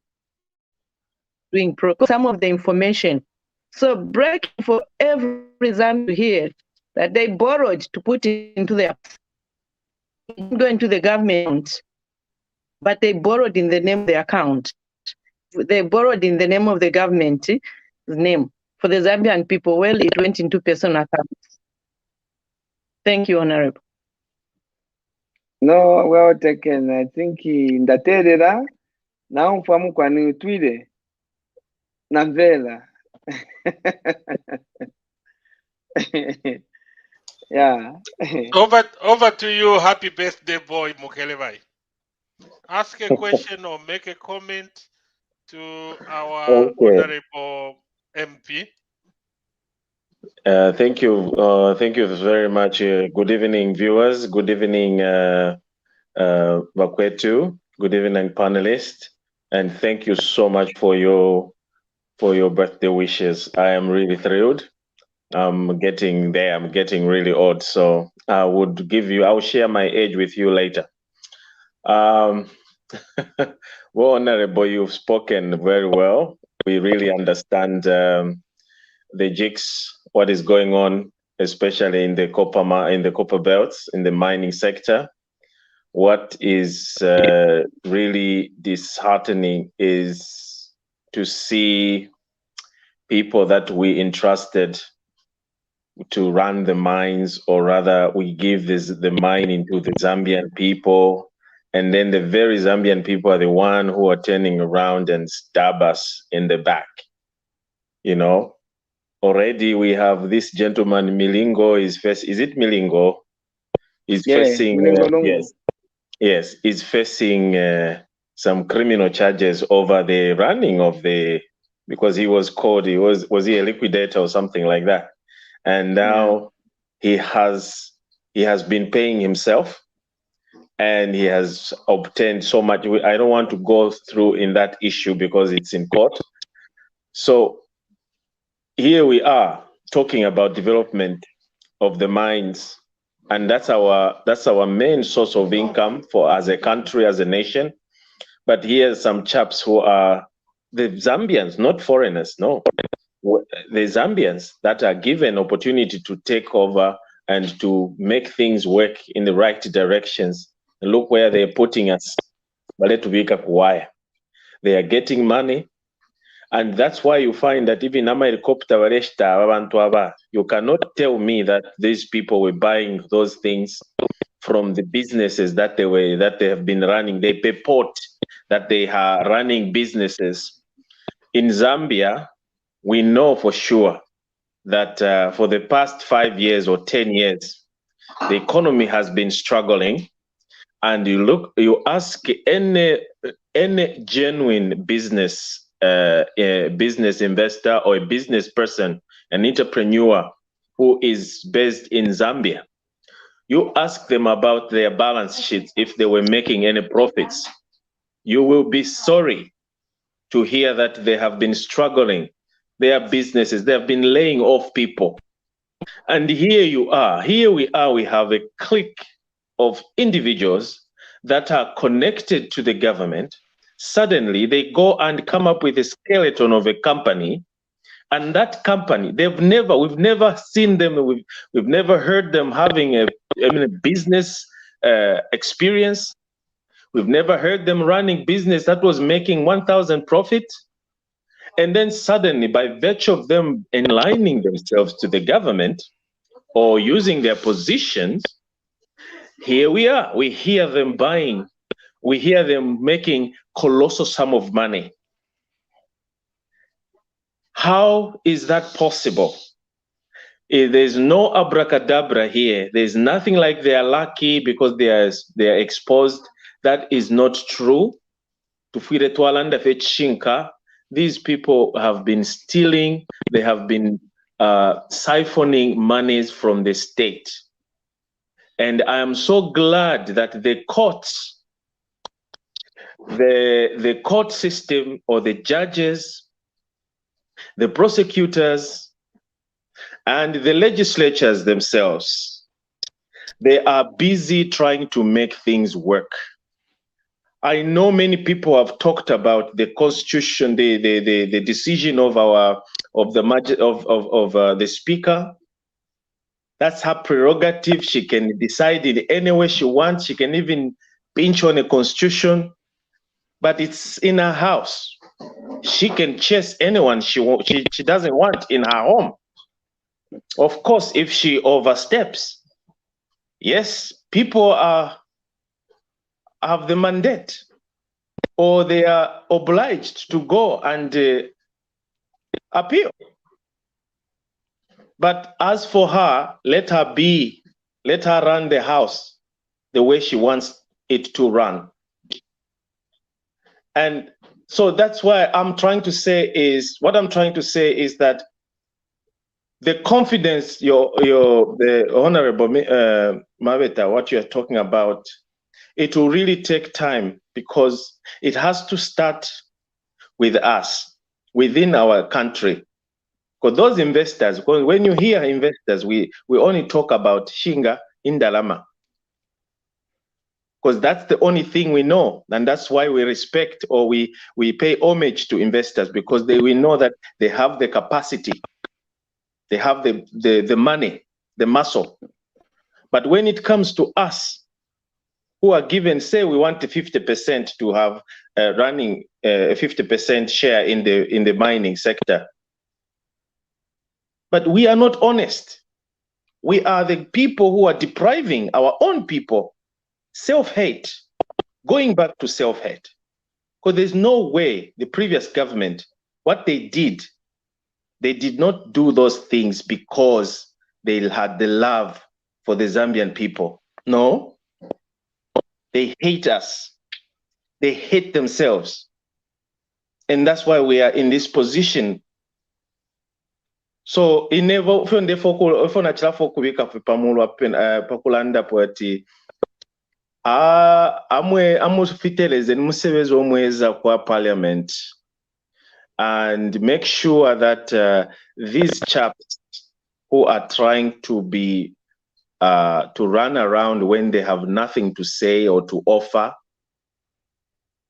doing some of the information. So break for every Zambian to hear that they borrowed to put into their go into the government, but they borrowed in the name of the account. They borrowed in the name of the government name. For the Zambian people, well, it went into personal accounts. Thank you, Honorable. No, well taken. I think ndaterera na umfamu kwa ni twide na vela. Yeah. Over to you. Happy birthday, boy Mukelevai. Ask a question or make a comment to our honorable MP. Thank you. Thank you very much. Good evening, viewers. Good evening, Bakwetu. Good evening, panelists. And thank you so much for your birthday wishes. I am really thrilled. I'm getting there. I'm getting really old. So I'll share my age with you later. Well, Honorable, you've spoken very well. We really understand the jigs, what is going on, especially in the copper belts, in the mining sector. What is really disheartening is to see people that we entrusted to run the mines, or rather we give the mining to the Zambian people, and then the very Zambian people are the one who are turning around and stab us in the back. Already we have this gentleman, Milingo, is it Milingo? Is facing, Milingo yes, is facing some criminal charges over the running of the, because he was called, was he a liquidator or something like that? And now he has been paying himself, and he has obtained so much. I don't want to go through in that issue because it's in court. So here we are talking about development of the mines, and that's our main source of income for as a country, as a nation. But here's some chaps who are the Zambians, not foreigners, no. The Zambians that are given opportunity to take over and to make things work in the right directions. And look where they're putting us. They are getting money. And that's why you find that even you cannot tell me that these people were buying those things from the businesses that they have been running. They purport that they are running businesses. In Zambia, we know for sure that for the past 5 years or 10 years, the economy has been struggling. And you ask any genuine business investor or a business person, an entrepreneur who is based in Zambia, you ask them about their balance sheets, if they were making any profits. You will be sorry to hear that they have been struggling. Their businesses, they have been laying off people. And here we are, we have a clique of individuals that are connected to the government. Suddenly they go and come up with a skeleton of a company, and that company, we've never seen them, we've never heard them having a business experience. We've never heard them running business that was making 1,000 profit. And then suddenly, by virtue of them aligning themselves to the government or using their positions, here we are. We hear them buying. We hear them making colossal sum of money. How is that possible? There's no abracadabra here. There's nothing like they are lucky because they are exposed. That is not true. These people have been stealing. They have been siphoning monies from the state. And I am so glad that the courts, the court system, or the judges, the prosecutors, and the legislatures themselves, they are busy trying to make things work. I know many people have talked about the constitution, the decision of the speaker. That's her prerogative. She can decide in any way she wants. She can even pinch on a constitution, but it's in her house. She can chase anyone she doesn't want in her home. Of course, if she oversteps, yes, people have the mandate, or they are obliged to go and appeal. But as for her, let her run the house the way she wants it to run. And so that's why what I'm trying to say is that the confidence, the Honorable Mabeta, what you're talking about, it will really take time, because it has to start with us, within our country. Because those investors, because when you hear investors, we only talk about Shinga Indalama. Because that's the only thing we know. And that's why we respect, or we pay homage to investors, because we know that they have the capacity. They have the money, the muscle. But when it comes to us, who are given, say we want 50% to have running a 50% share in the mining sector. But we are not honest. We are the people who are depriving our own people. Self-hate, going back to self-hate. Because there's no way the previous government, what they did not do those things because they had the love for the Zambian people. No, they hate us. They hate themselves. And that's why we are in this position. So inevo fonde foko fona chila foko wika pamulo pakulanda poeti amwe amusfiteleze musevezi omweza kwa parliament and make sure that these chaps who are trying to be to run around when they have nothing to say or to offer,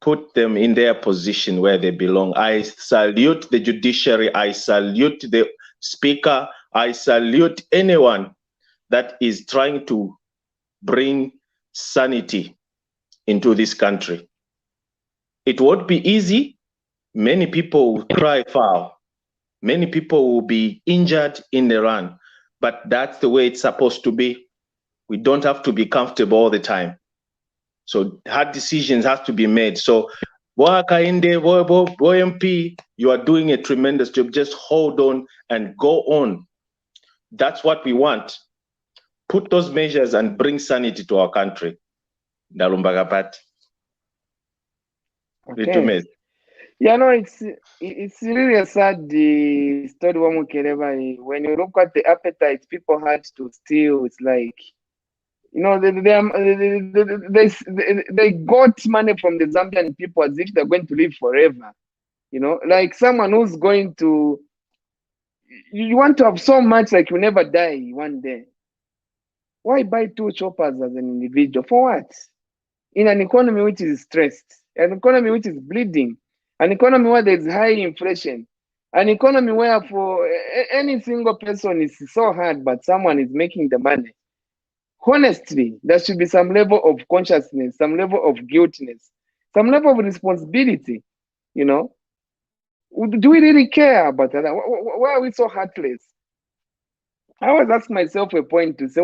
put them in their position where they belong. I salute the judiciary. I salute the speaker. I salute anyone that is trying to bring sanity into this country. It won't be easy. Many people will cry foul. Many people will be injured in the run, but that's the way it's supposed to be. We don't have to be comfortable all the time. So hard decisions have to be made. So MP, you are doing a tremendous job. Just hold on and go on. That's what we want. Put those measures and bring sanity to our country. Okay. Yeah, no, it's really a sad story. When you look at the appetite people had to steal, it's like, you know, they got money from the Zambian people as if they're going to live forever. You know, like someone who's going to, you want to have so much like you never die one day. Why buy 2 choppers as an individual? For what? In an economy which is stressed, an economy which is bleeding, an economy where there's high inflation, an economy where for any single person is so hard, but someone is making the money. Honestly, there should be some level of consciousness, some level of guiltiness, some level of responsibility, you know? Do we really care about that? Why are we so heartless? I always ask myself a point to say,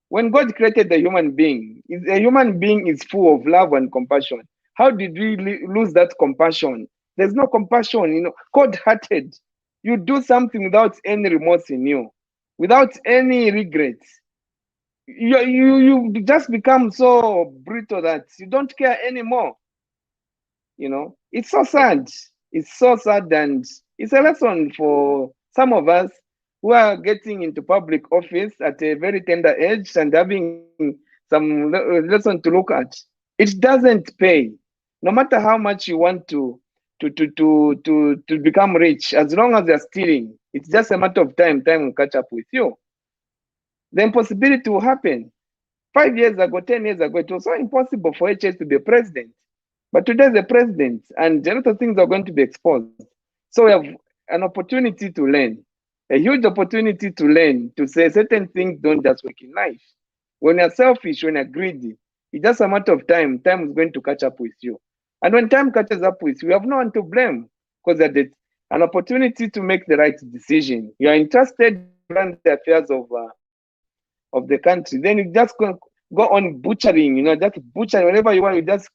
when God created the human being, a human being is full of love and compassion. How did we lose that compassion? There's no compassion, you know, cold-hearted. You do something without any remorse in you, without any regrets. You just become so brutal that you don't care anymore. You know, it's so sad. It's so sad, and it's a lesson for some of us who are getting into public office at a very tender age and having some lesson to look at. It doesn't pay. No matter how much you want to become rich, as long as you're stealing, it's just a matter of time. Time will catch up with you. The impossibility will happen. 5 years ago, 10 years ago, it was so impossible for HS to be a president. But today, the president, and a lot of things are going to be exposed. So we have an opportunity to learn, a huge opportunity to learn, to say certain things don't just work in life. When you're selfish, when you're greedy, it's just a matter of time. Time is going to catch up with you. And when time catches up with you, you have no one to blame, because there's an opportunity to make the right decision. You are entrusted to run the affairs of the country. Then you just go on butchering, you know, just butchering whenever you want. You just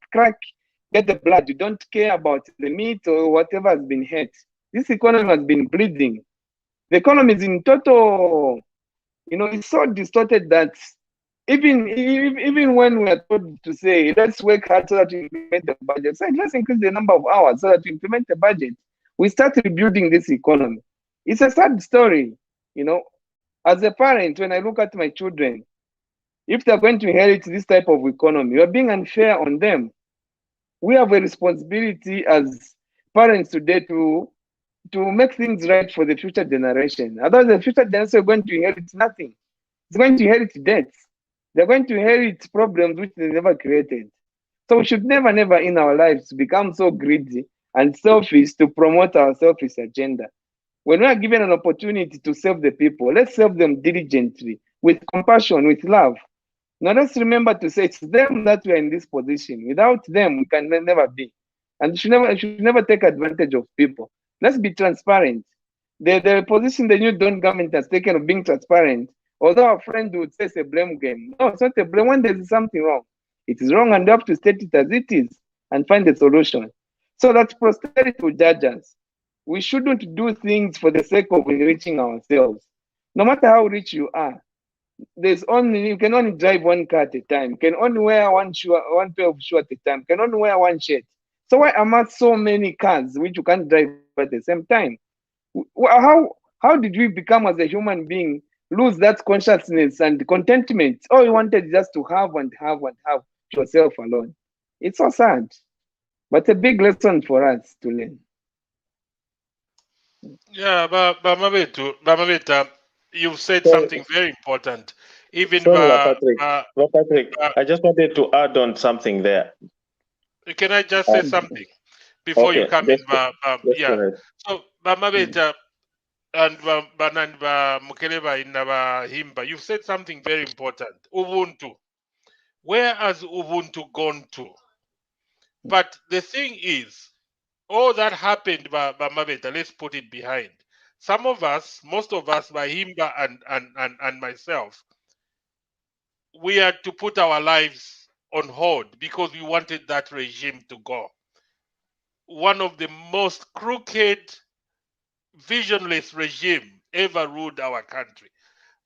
get the blood. You don't care about the meat or whatever has been hurt. This economy has been bleeding. The economy is in total, you know, it's so distorted that even when we are told to say, let's work hard so that we implement the budget, so let's increase the number of hours so that we implement the budget, we start rebuilding this economy. It's a sad story, you know. As a parent, when I look at my children, if they're going to inherit this type of economy, you're being unfair on them. We have a responsibility as parents today to make things right for the future generation. Otherwise, the future generation is going to inherit nothing. It's going to inherit debts. They're going to inherit problems which they never created. So we should never in our lives become so greedy and selfish to promote our selfish agenda. When we are given an opportunity to serve the people, let's serve them diligently, with compassion, with love. Now let's remember to say it's them that we are in this position. Without them, we can never be. And we should never take advantage of people. Let's be transparent. The position the new Dawn government has taken of being transparent, although our friend would say it's a blame game. No, it's not a blame. When there's something wrong, it is wrong, and you have to state it as it is and find a solution. So that posterity will judge us. We shouldn't do things for the sake of enriching ourselves. No matter how rich you are, you can only drive one car at a time. You can only wear one pair of shoes at a time. You can only wear one shirt. So why amass so many cars which you can't drive at the same time? How did we become as a human being lose that consciousness and contentment? All you wanted just to have and have and have yourself alone. It's so sad, but a big lesson for us to learn. Yeah, but Mabeta, you've said something very important. Even Sorry, Patrick, I just wanted to add on something there. Can I just say something before you come in? Yeah. So Mabeta and Mukeleba in Himba, you've said something very important. Ubuntu. Where has Ubuntu gone to? But the thing is, all that happened by Mabeta, let's put it behind. Some of us, most of us, by Himba and myself, we had to put our lives on hold because we wanted that regime to go. One of the most crooked, visionless regime ever ruled our country.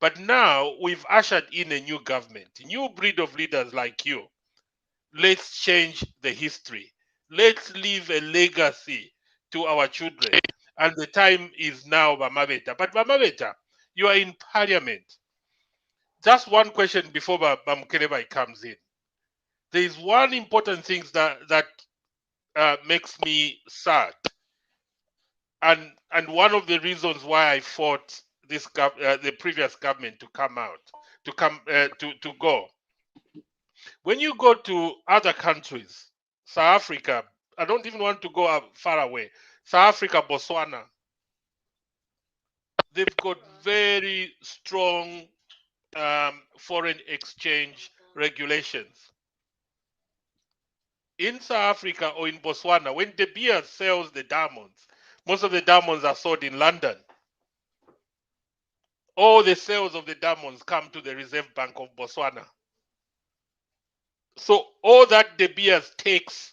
But now we've ushered in a new government, a new breed of leaders like you. Let's change the history. Let's leave a legacy to our children. And the time is now, Bamabeta. But Bamabeta, you are in parliament. Just one question before Bamkeleba comes in. There is one important thing that makes me sad. And one of the reasons why I fought this the previous government to come out, to go. When you go to other countries, South Africa, I don't even want to go far away. South Africa, Botswana, they've got very strong foreign exchange regulations. In South Africa or in Botswana, when De Beers sells the diamonds, most of the diamonds are sold in London. All the sales of the diamonds come to the Reserve Bank of Botswana. So all that De Beers takes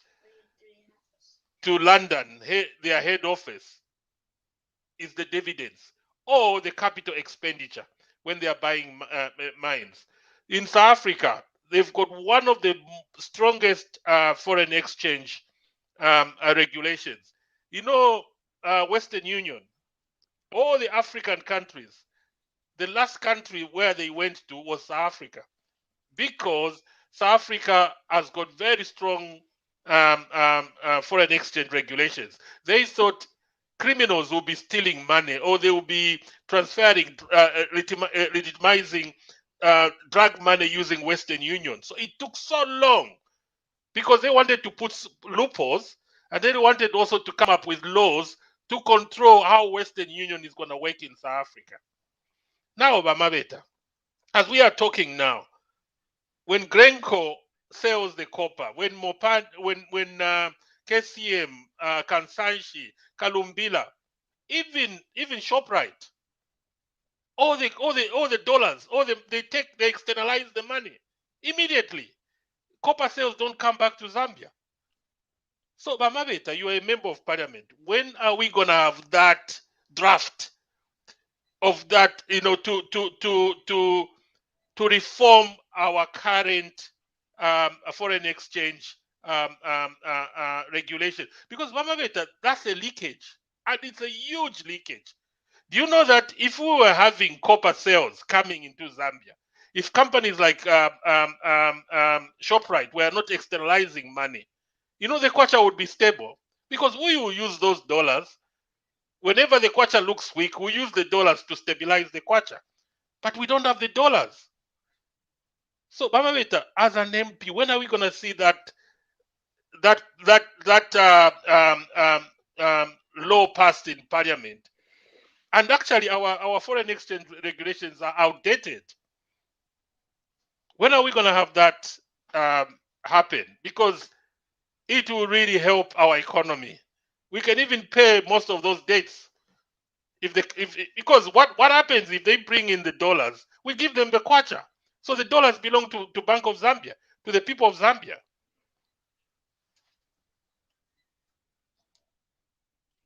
to London, their head office, is the dividends or the capital expenditure when they are buying mines. In South Africa, they've got one of the strongest foreign exchange regulations. You know, Western Union, all the African countries, the last country where they went to was South Africa, because South Africa has got very strong foreign exchange regulations. They thought criminals will be stealing money, or they will be transferring, legitimizing drug money using Western Union. So it took so long because they wanted to put loopholes, and they wanted also to come up with laws to control how Western Union is going to work in South Africa. Now, Bamabeta, as we are talking now, when Grenco sells the copper, when Mopad, when KCM, Kansanshi, Kalumbila, even Shoprite, all the dollars, they externalize the money immediately. Copper sales don't come back to Zambia. So, Bamabeta, you are a member of parliament. When are we gonna have that draft of that? To reform our current foreign exchange regulation, because Bamabeta, that's a leakage, and it's a huge leakage. Do you know that if we were having copper sales coming into Zambia, if companies like Shoprite were not externalizing money, the kwacha would be stable, because we will use those dollars. Whenever the kwacha looks weak, we use the dollars to stabilize the kwacha, but we don't have the dollars. So, Bamabeta, as an MP, when are we going to see that law passed in Parliament? And actually, our foreign exchange regulations are outdated. When are we going to have that happen? Because it will really help our economy. We can even pay most of those debts. Because what happens if they bring in the dollars? We give them the kwacha. So the dollars belong to Bank of Zambia, to the people of Zambia.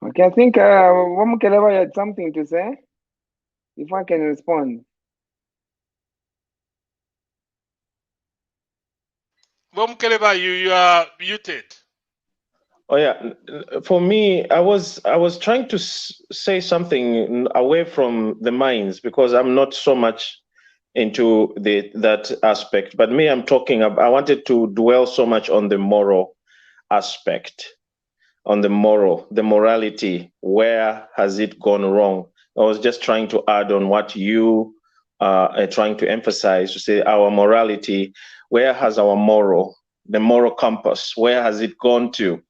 Okay, I think Wamukeleva had something to say, if I can respond. Mkeleba, you are muted. Oh yeah, for me, I was trying to say something away from the mines because I'm not so much into that aspect. But me, I'm talking. I wanted to dwell so much on the moral aspect, on the morality. Where has it gone wrong? I was just trying to add on what you are trying to emphasize, to say our morality. Where has the moral compass, where has it gone to?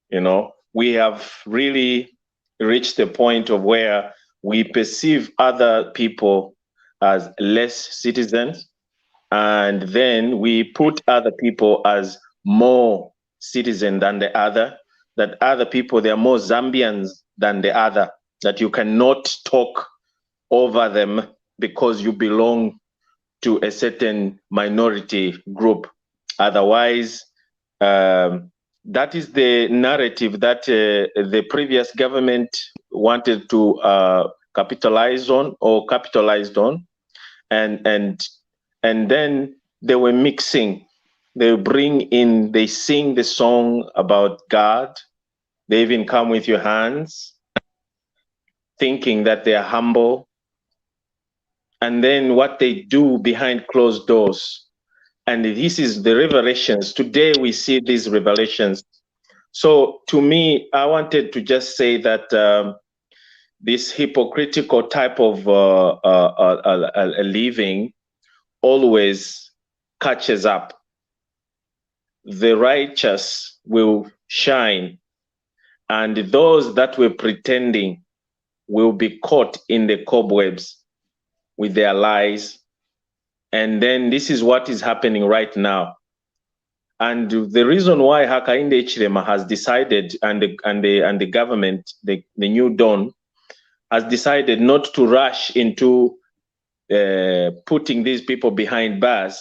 You know, we have really reached the point of where we perceive other people as less citizens, and then we put other people as more citizen than the other, that other people, they are more Zambians than the other, that you cannot talk over them because you belong to a certain minority group. Otherwise, that is the narrative that the previous government wanted to capitalized on, and then they were mixing. They sing the song about God. They even come with your hands, thinking that they are humble. And then what they do behind closed doors. And this is the revelations. Today we see these revelations. So to me, I wanted to just say that this hypocritical type of living always catches up. The righteous will shine, and those that were pretending will be caught in the cobwebs with their lies. And then this is what is happening right now. And the reason why Hakainde Hichilema has decided, and the government, the new dawn, has decided not to rush into putting these people behind bars,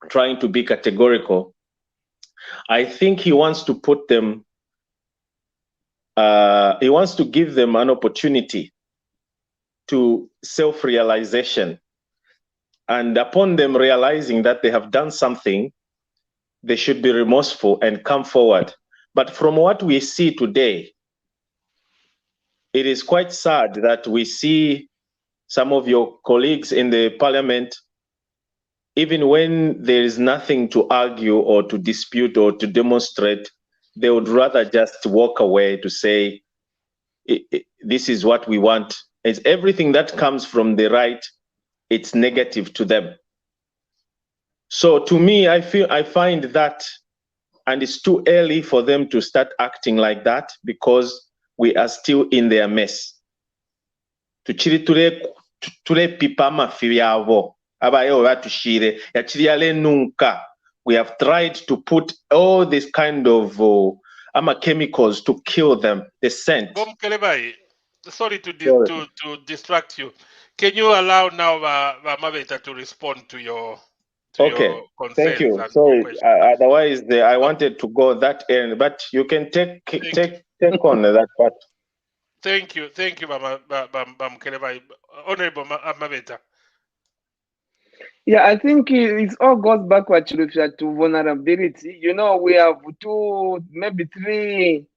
trying to be categorical. I think he wants to put them, he wants to give them an opportunity to self-realization. And upon them realizing that they have done something, they should be remorseful and come forward. But from what we see today, it is quite sad that we see some of your colleagues in the parliament, even when there is nothing to argue or to dispute or to demonstrate, they would rather just walk away to say, this is what we want. It's everything that comes from the right, it's negative to them. So to me, I find that, and it's too early for them to start acting like that because we are still in their mess. Tuchiri ture pipa mafi yavo abayo batushire yachiriale nunca. We have tried to put all this kind of chemicals to kill them. The scent. Sorry to distract you. Can you allow now Mabeta to respond to your okay, thank you. Sorry, otherwise I wanted to go that end, but you can take on that part. Thank you, Mkeleba. Honorable Mabeta. Yeah, I think it all goes back to vulnerability. You know, we have maybe three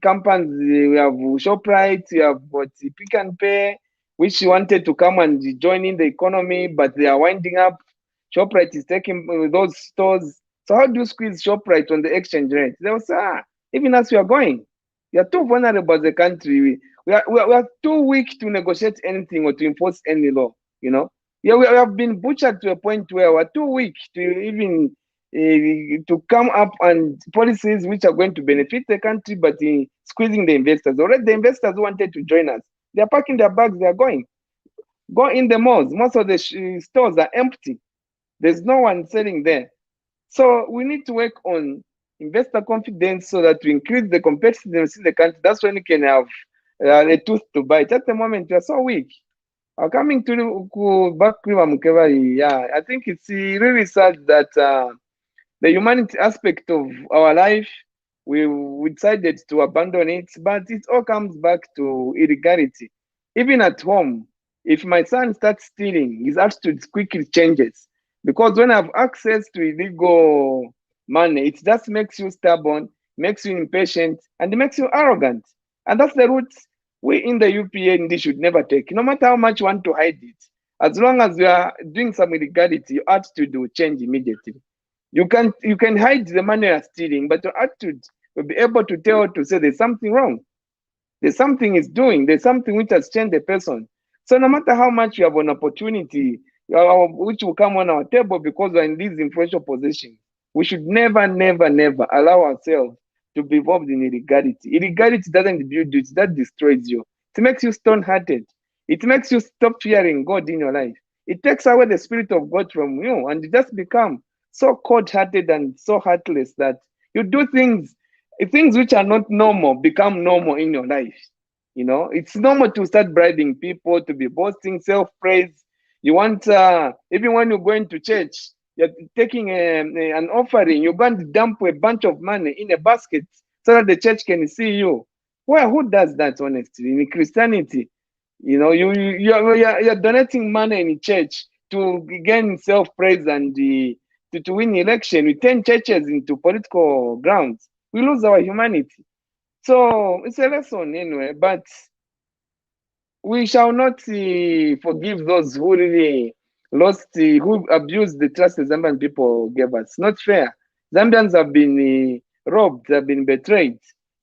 companies. We have ShopRite, we have got Pick and Pay, which wanted to come and join in the economy, but they are winding up. ShopRite is taking those stores. So how do you squeeze ShopRite on the exchange rate? They will say, even as we are going, we are too vulnerable as a country. We are too weak to negotiate anything or to enforce any law. You know, yeah, we have been butchered to a point where we're too weak to even to come up and policies which are going to benefit the country, but squeezing the investors. Already the investors who wanted to join us, they are packing their bags, they are going. Go in the malls, most of the stores are empty. There's no one selling there. So we need to work on investor confidence so that we increase the competitiveness in the country. That's when you can have a tooth to bite. At the moment, we are so weak. Coming to back yeah, I think it's really sad that the humanity aspect of our life, we decided to abandon it, but it all comes back to illegality. Even at home, if my son starts stealing, his attitude quickly changes Because when I have access to illegal money, it just makes you stubborn, makes you impatient, and it makes you arrogant. And that's the route we in the UPND should never take. No matter how much you want to hide it, as long as you are doing some illegality, your attitude will change immediately. You can hide the money you are stealing, but your attitude will be able to tell to say there's something wrong. There's something is doing. There's something which has changed the person. So no matter how much you have an opportunity, which will come on our table because we're in these influential positions, we should never, never, never allow ourselves to be involved in illegality. Illegality doesn't build you, that destroys you. It makes you stone-hearted. It makes you stop fearing God in your life. It takes away the spirit of God from you, and you just become so cold-hearted and so heartless that you do things which are not normal become normal in your life. You know, it's normal to start bribing people, to be boasting, self-praise. You want, even when you're going to church, you're taking an offering, you're going to dump a bunch of money in a basket so that the church can see you. Well, who does that, honestly? In Christianity, you know, you're donating money in church to gain self-praise and to win election. We turn churches into political grounds. We lose our humanity. So it's a lesson anyway, but we shall not forgive those who really lost, who abused the trust the Zambian people gave us. Not fair. Zambians have been robbed, have been betrayed.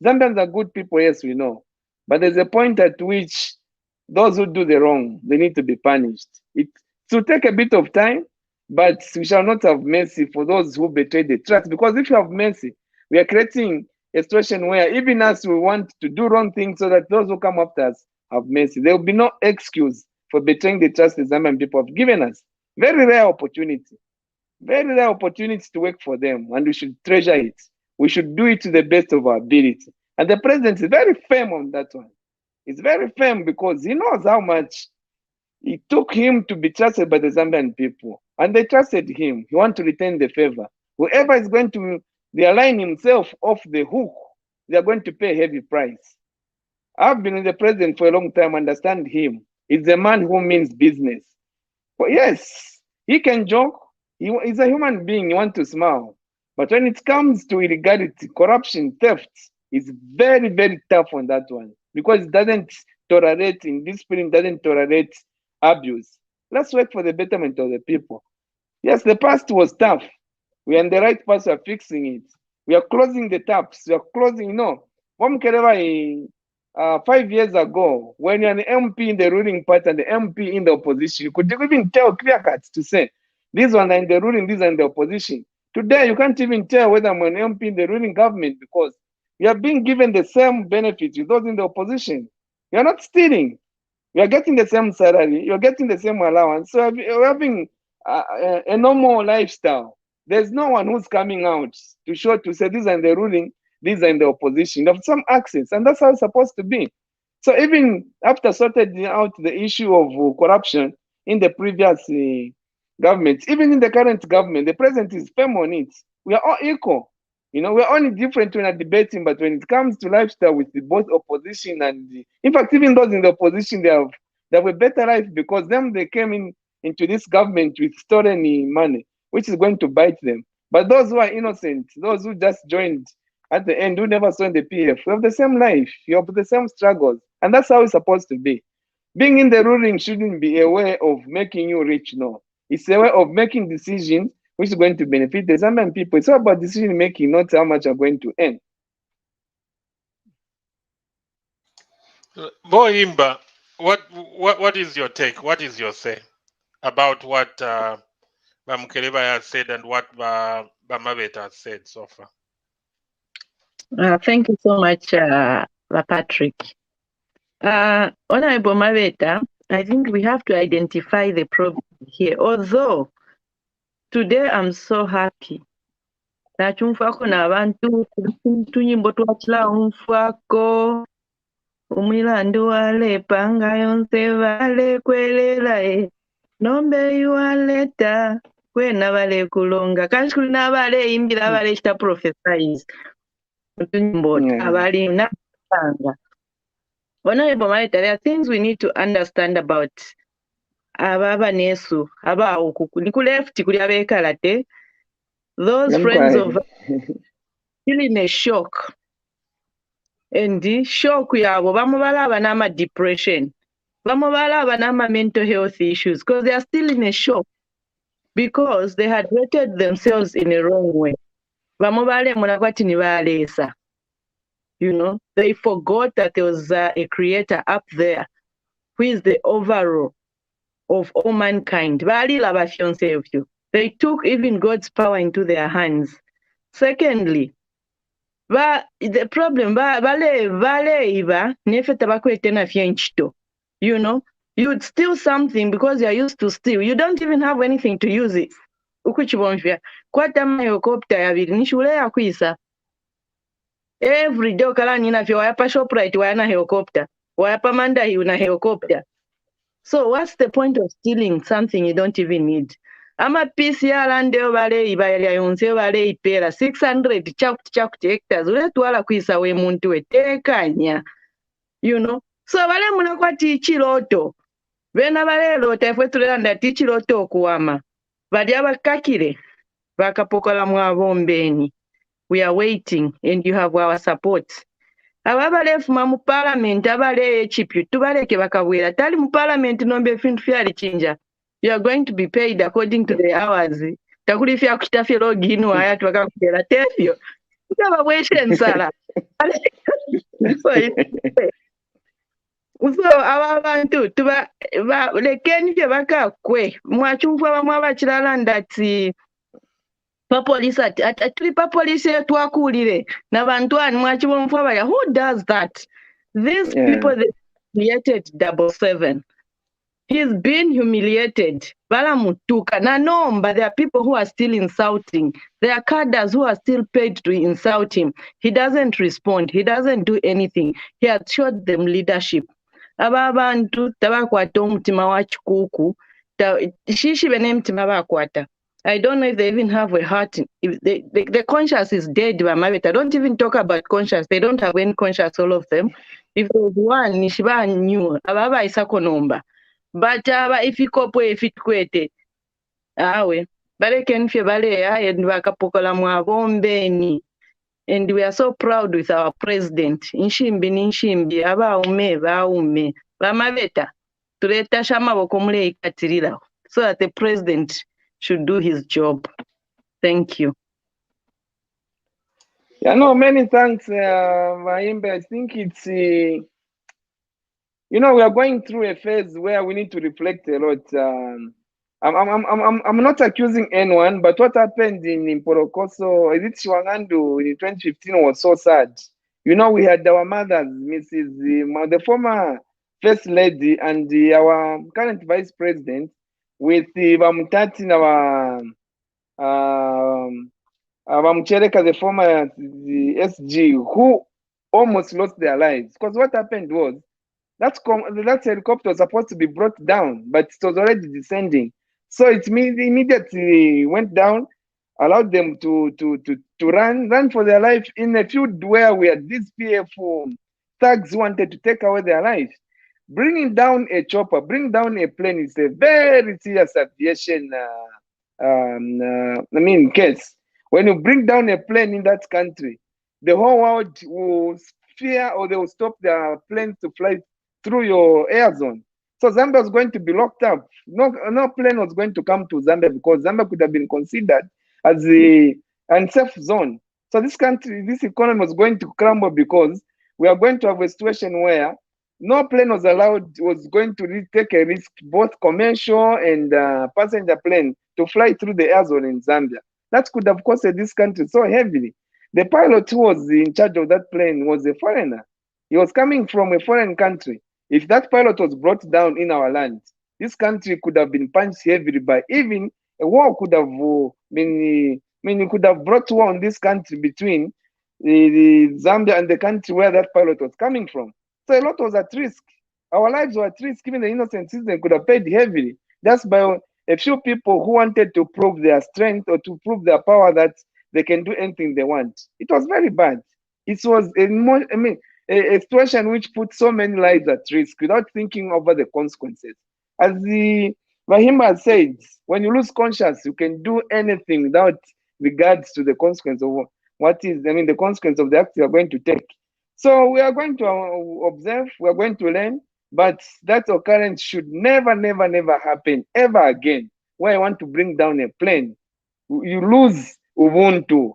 Zambians are good people, yes, we know. But there's a point at which those who do the wrong, they need to be punished. It will take a bit of time, but we shall not have mercy for those who betrayed the trust. Because if you have mercy, we are creating a situation where even us, we want to do wrong things so that those who come after us have mercy. There will be no excuse for betraying the trust the Zambian people have given us. Very rare opportunity to work for them, and we should treasure it. We should do it to the best of our ability. And the president is very firm on that one. He's very firm because he knows how much it took him to be trusted by the Zambian people. And they trusted him. He wants to return the favor. Whoever is going to realign himself off the hook, they are going to pay a heavy price. I've been with the president for a long time, understand him. He's a man who means business. But yes, he can joke. He's a human being. He wants to smile. But when it comes to illegality, corruption, theft, he's very, very tough on that one because it doesn't tolerate, indiscipline doesn't tolerate abuse. Let's work for the betterment of the people. Yes, the past was tough. We are in the right path, we are fixing it. We are closing the taps. We are closing, 5 years ago, when you're an MP in the ruling party and the MP in the opposition, you could even tell clear cuts to say, these ones are in the ruling, these are in the opposition. Today, you can't even tell whether I'm an MP in the ruling government because you are being given the same benefits with those in the opposition. You're not stealing. You're getting the same salary. You're getting the same allowance. So you're having a normal lifestyle. There's no one who's coming out to say these are in the ruling, these are in the opposition. You have some access, and that's how it's supposed to be. So even after sorting out the issue of corruption in the previous government, even in the current government, the president is firm on it. We are all equal. We're only different when we're debating, but when it comes to lifestyle with both opposition and, in fact, even those in the opposition, they have a better life because they came into this government with stolen money, which is going to bite them. But those who are innocent, those who just joined at the end, who never saw the PF, we have the same life, you have the same struggles, and that's how it's supposed to be. Being in the ruling shouldn't be a way of making you rich, no. It's a way of making decisions which is going to benefit the Zambian people. It's all about decision making, not how much you're going to earn. Boimba, what is your take? What is your say about what Mabeta has said and what Mabeta has said so far? Thank you so much, Patrick. Honorable Mabeta, I think we have to identify the problem here. Although today I'm so happy. Nachumfako na abantu tunyimbo twachila umfako umilando wale panga yonse vale kwelela nombe yualeta kwena vale kulonga kashkuli na vale imbila vale shita prophesize tunyimbo abali na panga. Honorable Mabeta, there are things we need to understand about ababa nesu aba okuku ku left kuli abekalate. Those friends of still in a shock. And the shock yabo bamubalaba nama depression. Bamubalaba nama mental health issues because they are still in a shock because they had rated themselves in a wrong way. Bamubale munakwati ni balesa. You know, they forgot that there was a creator up there who is the overall of all mankind. They took even God's power into their hands. Secondly, the problem, you know, you'd steal something because you're used to steal. You don't even have anything to use it. Kwata helicopter yabiri nishule ya kwisa. Every day okala nina fyo wayapa ShopRite wayana helicopter. Wayapa Mandahi una helicopter. So what's the point of stealing something you don't even need? Ama PCR andeo bale ibayali yonse bale ipera 600 chakuti hectares ule tuwala kwisa we muntu we tekanya. You know? So bale munakwati ichiloto. Bena bale lota ifwe tulanda tichiloto okuwama. Badi abakakire. Bakapokola mwabombeni. We are waiting and you have our support. Ababalefuma mu parliament abale chipu tubaleke bakabwera tali mu parliament nombe fintu fyali chinja. You are going to be paid according to the hours. Takuli fya kutafya login waya twakakubera tefyo. Kaba bweshe nsala. So abantu tuba lekeni fye bakakwe mwachumva bamwe abakirala ndati police atuli police twakulire nabantu ani mwachibomfa baya. Who does that? These people that created 777. He's been humiliated. Balamutuka na nomba, there are people who are still insulting. There are cadres who are still paid to insult him. He doesn't respond. He doesn't do anything. He has showed them leadership. Ababantu tabakwata omutima wa kikuku shishi bene mutima bakwata. I don't know if they even have a heart. If the conscience is dead, Mabeta. Don't even talk about conscience. They don't have any conscience, all of them. If there was one, Nishiba knew. Ababa isako nomba. But if you kopwe, if it kwete. Awe. Bale kenfye bale and wakapokola mwabombeni. And we are so proud with our president. Nshimbi. Aba ume. Mabeta. Tuleta shama bokomule ikatirila. So that the president should do his job. Thank you. Yeah, no, many thanks, Maimbe. I think it's, you know, we are going through a phase where we need to reflect a lot. I'm not accusing anyone, but what happened in Porokoso, is it Shiwangandu in 2015 was so sad. You know, we had our mothers, the former first lady and our current vice president, with the Bamutati, Bamchereka, the former SG, who almost lost their lives. Because what happened was that helicopter was supposed to be brought down, but it was already descending. So it immediately went down, allowed them to run for their life in a field where we had these PF thugs who wanted to take away their lives. Bringing down a chopper, bring down a plane is a very serious aviation case. When you bring down a plane in that country, the whole world will fear or they will stop their planes to fly through your air zone. So Zambia was going to be locked up. No plane was going to come to Zambia because Zambia could have been considered as the unsafe zone. So this country, this economy was going to crumble because we are going to have a situation where no plane was going to take a risk, both commercial and passenger plane, to fly through the air zone in Zambia. That could have costed this country so heavily. The pilot who was in charge of that plane was a foreigner. He was coming from a foreign country. If that pilot was brought down in our land, this country could have been punched heavily by even a war could have could have brought war on this country between the Zambia and the country where that pilot was coming from. So a lot was at risk. Our lives were at risk. Even the innocent citizen could have paid heavily. That's by a few people who wanted to prove their strength or to prove their power that they can do anything they want. It was very bad. It was a situation which put so many lives at risk without thinking over the consequences. As Vahima said, when you lose conscience, you can do anything without regards to the consequence of the consequence of the act you are going to take. So we are going to observe, we are going to learn, but that occurrence should never, never, never happen ever again. Where I want to bring down a plane, you lose Ubuntu,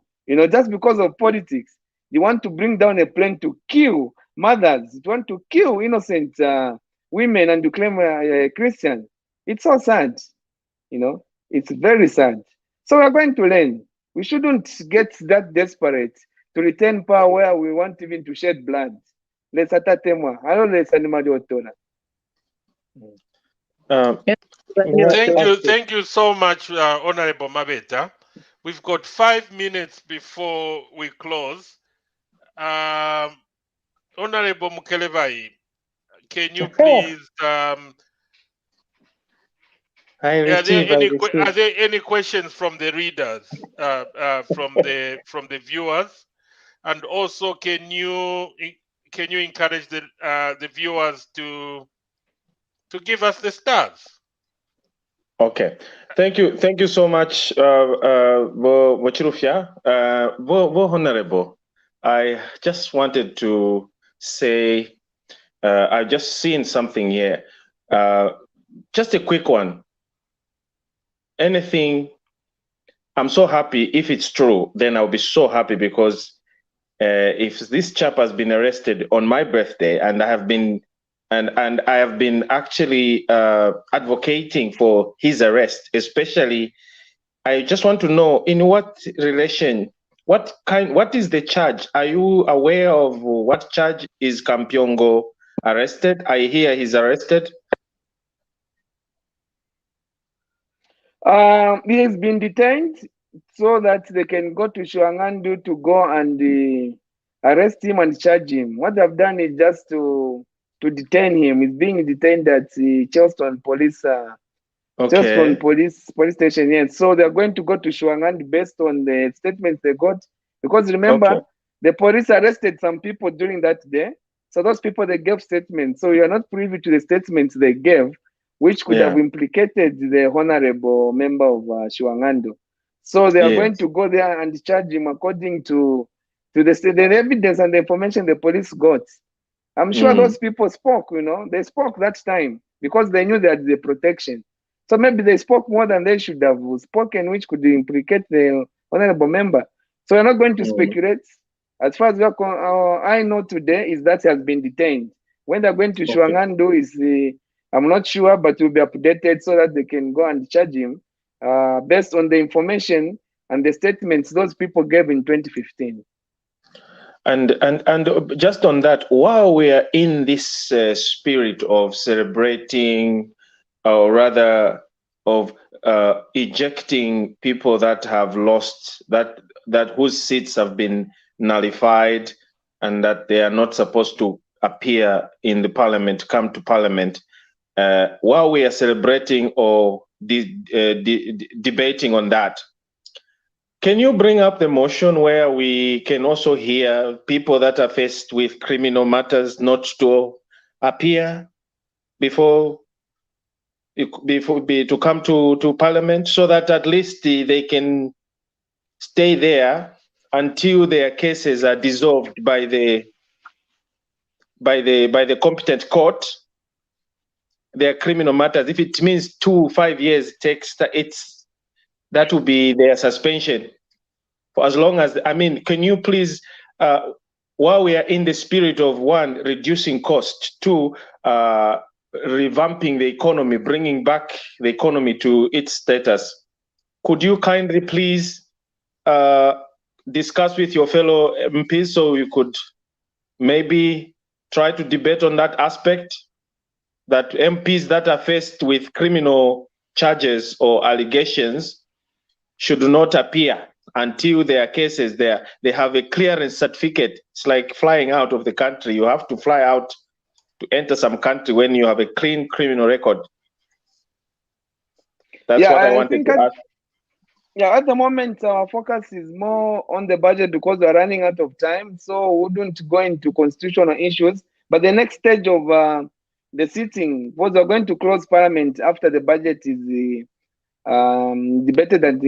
just because of politics. You want to bring down a plane to kill mothers, you want to kill innocent women, and you claim a Christian. It's so sad, it's very sad. So we're going to learn. We shouldn't get that desperate to retain power where we want even to shed blood. Let's atatemwa. I don't let's animal otora. Thank you so much, Honorable Mabeta. We've got 5 minutes before we close. Honorable Mukelevai, can you please? Are there any questions from the readers, from the viewers, and also can you encourage the viewers to give us the stars? Okay, thank you so much, Mochirufia. Honorable, I just wanted to say, I've just seen something here. Just a quick one. Anything, I'm so happy. If it's true, then I'll be so happy, because if this chap has been arrested on my birthday, and I have been actually advocating for his arrest, especially, I just want to know in what relation, what is the charge? Are you aware of what charge is Kampyongo arrested? I hear he's arrested. He has been detained so that they can go to Shuangandu to go and arrest him and charge him. What they've done is just to detain him. He's being detained at Charleston Police police station. Yes, so they're going to go to Shuangandu based on the statements they got. Because remember, the police arrested some people during that day. So those people, they gave statements. So you are not privy to the statements they gave, which could have implicated the honorable member of Shuangandu. So they are going to go there and charge him according to the evidence and the information the police got. I'm sure those people spoke, they spoke that time because they knew that the protection. So maybe they spoke more than they should have spoken, which could implicate the honorable member. So we're not going to speculate. As far as I know today is that he has been detained. When they're going to Shuangandu is I'm not sure, but will be updated so that they can go and charge him based on the information and the statements those people gave in 2015. And just on that, while we are in this spirit of celebrating, or rather of ejecting people that have lost, that whose seats have been nullified, and that they are not supposed to appear in the parliament, come to parliament, while we are celebrating or debating on that, can you bring up the motion where we can also hear people that are faced with criminal matters not to appear before to come to parliament, so that at least they can stay there until their cases are dissolved by the competent court, their criminal matters? If it means 2 5 years takes, that will be their suspension for as long as, can you please, while we are in the spirit of, 1, reducing cost, 2, revamping the economy, bringing back the economy to its status, could you kindly please discuss with your fellow MPs so you could maybe try to debate on that aspect, that MPs that are faced with criminal charges or allegations should not appear until their cases, they have a clearance certificate. It's like flying out of the country. You have to fly out to enter some country when you have a clean criminal record. That's what I wanted to ask. Yeah, at the moment, our focus is more on the budget because we're running out of time. So we wouldn't go into constitutional issues. But the next stage of the sitting, because we're going to close Parliament after the budget is debated and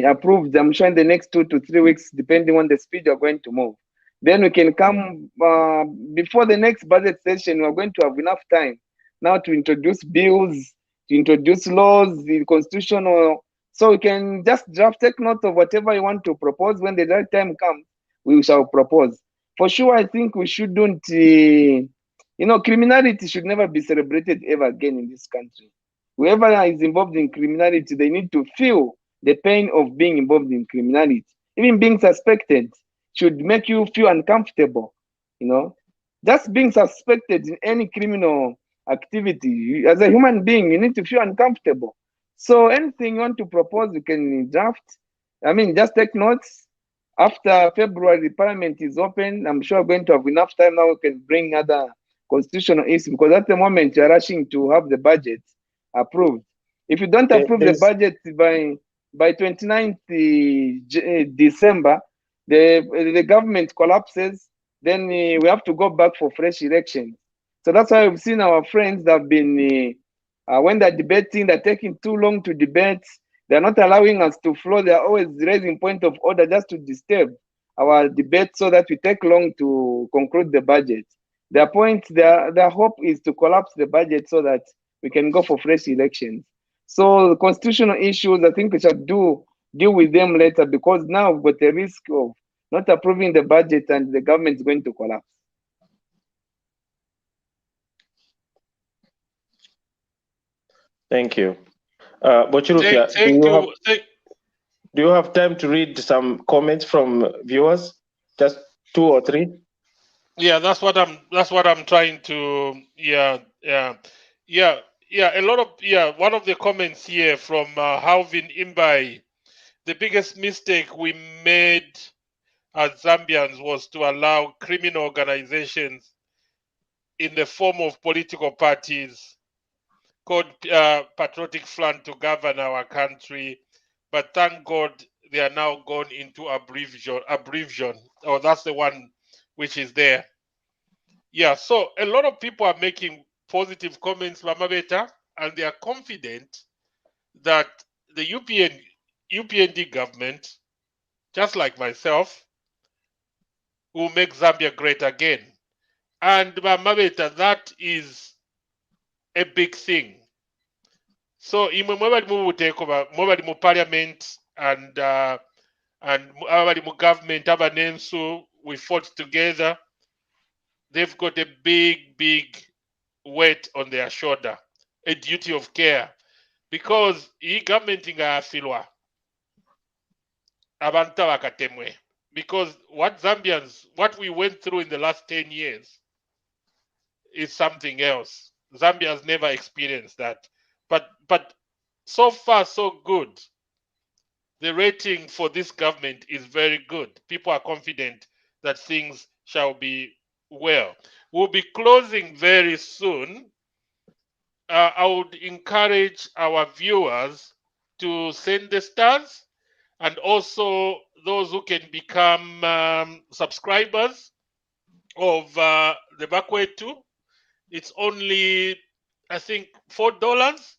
approved. I'm sure in the next 2 to 3 weeks, depending on the speed you're going to move. Then we can come before the next budget session. We're going to have enough time now to introduce bills, to introduce laws, the constitutional. So we can just take note of whatever you want to propose. When the right time comes, we shall propose. For sure, I think we shouldn't. Criminality should never be celebrated ever again in this country. Whoever is involved in criminality, they need to feel the pain of being involved in criminality. Even being suspected should make you feel uncomfortable. Just being suspected in any criminal activity, as a human being, you need to feel uncomfortable. So anything you want to propose, you can draft. Just take notes. After February, Parliament is open. I'm sure we're going to have enough time now. We can bring other constitutional issues, because at the moment you're rushing to have the budget approved. If you don't approve the budget by 29th December, the government collapses. Then we have to go back for fresh elections. So that's why we've seen our friends that have been, when they're debating, they're taking too long to debate. They're not allowing us to flow. They're always raising point of order just to disturb our debate so that we take long to conclude the budget. Their hope is to collapse the budget so that we can go for fresh elections. So the constitutional issues, I think we should deal with them later, because now we've got the risk of not approving the budget and the government is going to collapse. Thank you. Bochirufia, do you have time to read some comments from viewers? Just 2 or 3? Yeah, that's what I'm trying to. Yeah. A lot of one of the comments here from Halvin Imbai. The biggest mistake we made as Zambians was to allow criminal organizations in the form of political parties called Patriotic Front to govern our country. But thank God they are now gone into abbreviation. Oh, that's the one which is there. Yeah, so a lot of people are making positive comments, Mabeta, and they are confident that the UPND government, just like myself, will make Zambia great again. And Mabeta, that is a big thing. So mwebali mu butekoba, mwebali mu parliament and mwebali mu government abanensu, we fought together. They've got a big weight on their shoulder, a duty of care, because the government ingafilwa abantu bakatemwe. Because what we went through in the last 10 years is something else. Zambia has never experienced that. But so far, so good. The rating for this government is very good. People are confident that things shall be well. We'll be closing very soon. I would encourage our viewers to send the stars, and also those who can become subscribers of the BAKWETU. It's only, I think, $4.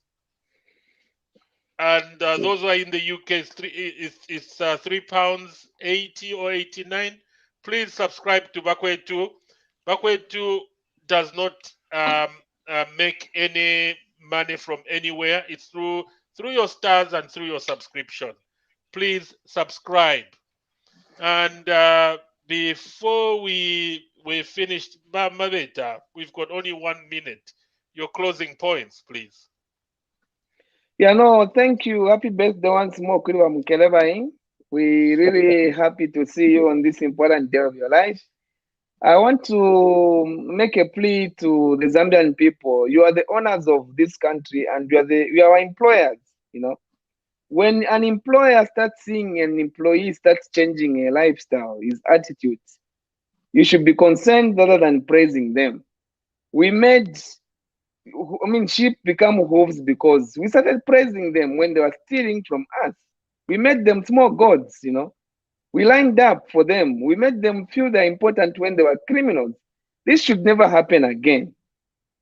And those who are in the UK, it's £3.80 or 89. Please subscribe to BAKWETU. BAKWETU does not make any money from anywhere. It's through your stars and through your subscription. Please subscribe. And before we finished, Mabeta, we've got only 1 minute. Your closing points, please. Yeah, no, thank you. Happy birthday once more, Kuriwa Mukelebai. We're really happy to see you on this important day of your life. I want to make a plea to the Zambian people. You are the owners of this country, and you are our employers. When an employer starts seeing an employee starts changing a lifestyle, his attitude, you should be concerned rather than praising them. We made sheep become hooves because we started praising them when they were stealing from us. We made them small gods, We lined up for them. We made them feel they're important when they were criminals. This should never happen again.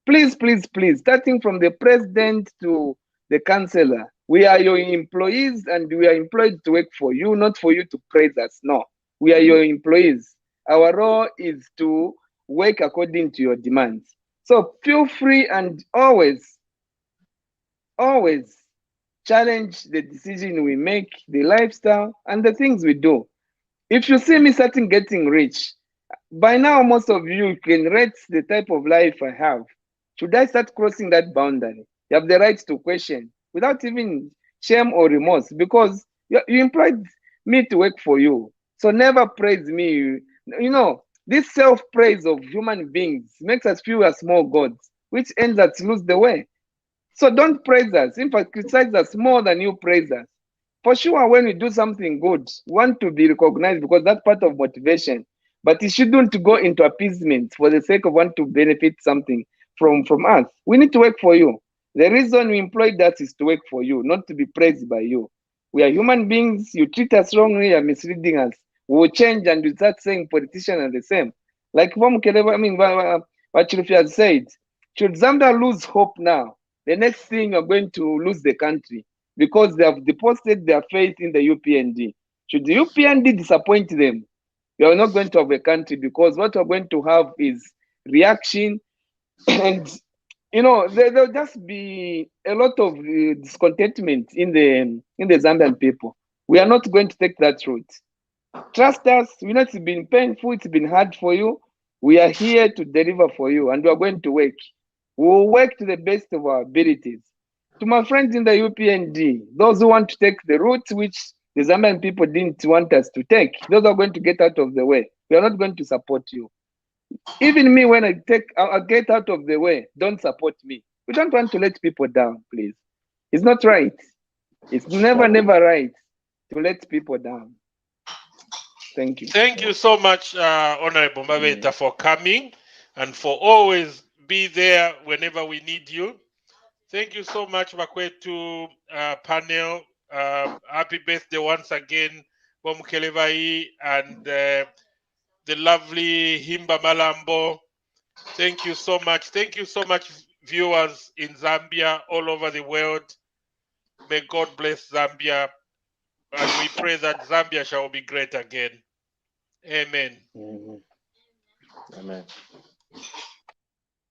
Please, please, please, starting from the president to the councillor, we are your employees and we are employed to work for you, not for you to praise us. No, we are your employees. Our role is to work according to your demands. So feel free and always challenge the decision we make, the lifestyle, and the things we do. If you see me starting getting rich, by now most of you can rate the type of life I have. Should I start crossing that boundary? You have the right to question without even shame or remorse, because you employed me to work for you. So never praise me. You know, this self-praise of human beings makes us feel as small gods, which ends us lose the way. So don't praise us. In fact, criticize us more than you praise us. For sure, when we do something good, we want to be recognized because that's part of motivation. But it shouldn't go into appeasement for the sake of want to benefit something from us. We need to work for you. The reason we employed us is to work for you, not to be praised by you. We are human beings. You treat us wrongly, you are misleading us. We will change and we start saying politicians are the same. Like what Chirufi has said, should Zambia lose hope now, the next thing you're going to lose the country because they have deposited their faith in the UPND. Should the UPND disappoint them, we are not going to have a country, because what we're going to have is reaction and there'll just be a lot of discontentment in the Zambian people. We are not going to take that route. Trust us. We know it's been painful, it's been hard for you. We are here to deliver for you, and we are going to work. We will work to the best of our abilities. To my friends in the UPND, those who want to take the route which the Zambian people didn't want us to take, those are going to get out of the way. We are not going to support you. Even me, when I get out of the way, don't support me. We don't want to let people down, please. It's not right. It's never right to let people down. Thank you. Thank you so much, Honorable Mabeta, for coming and for always be there whenever we need you. Thank you so much, Bakwetu panel. Happy birthday once again, Bomukelevai, and the lovely Himba Malambo. Thank you so much. Thank you so much, viewers in Zambia, all over the world. May God bless Zambia. And we pray that Zambia shall be great again. Amen. Amen.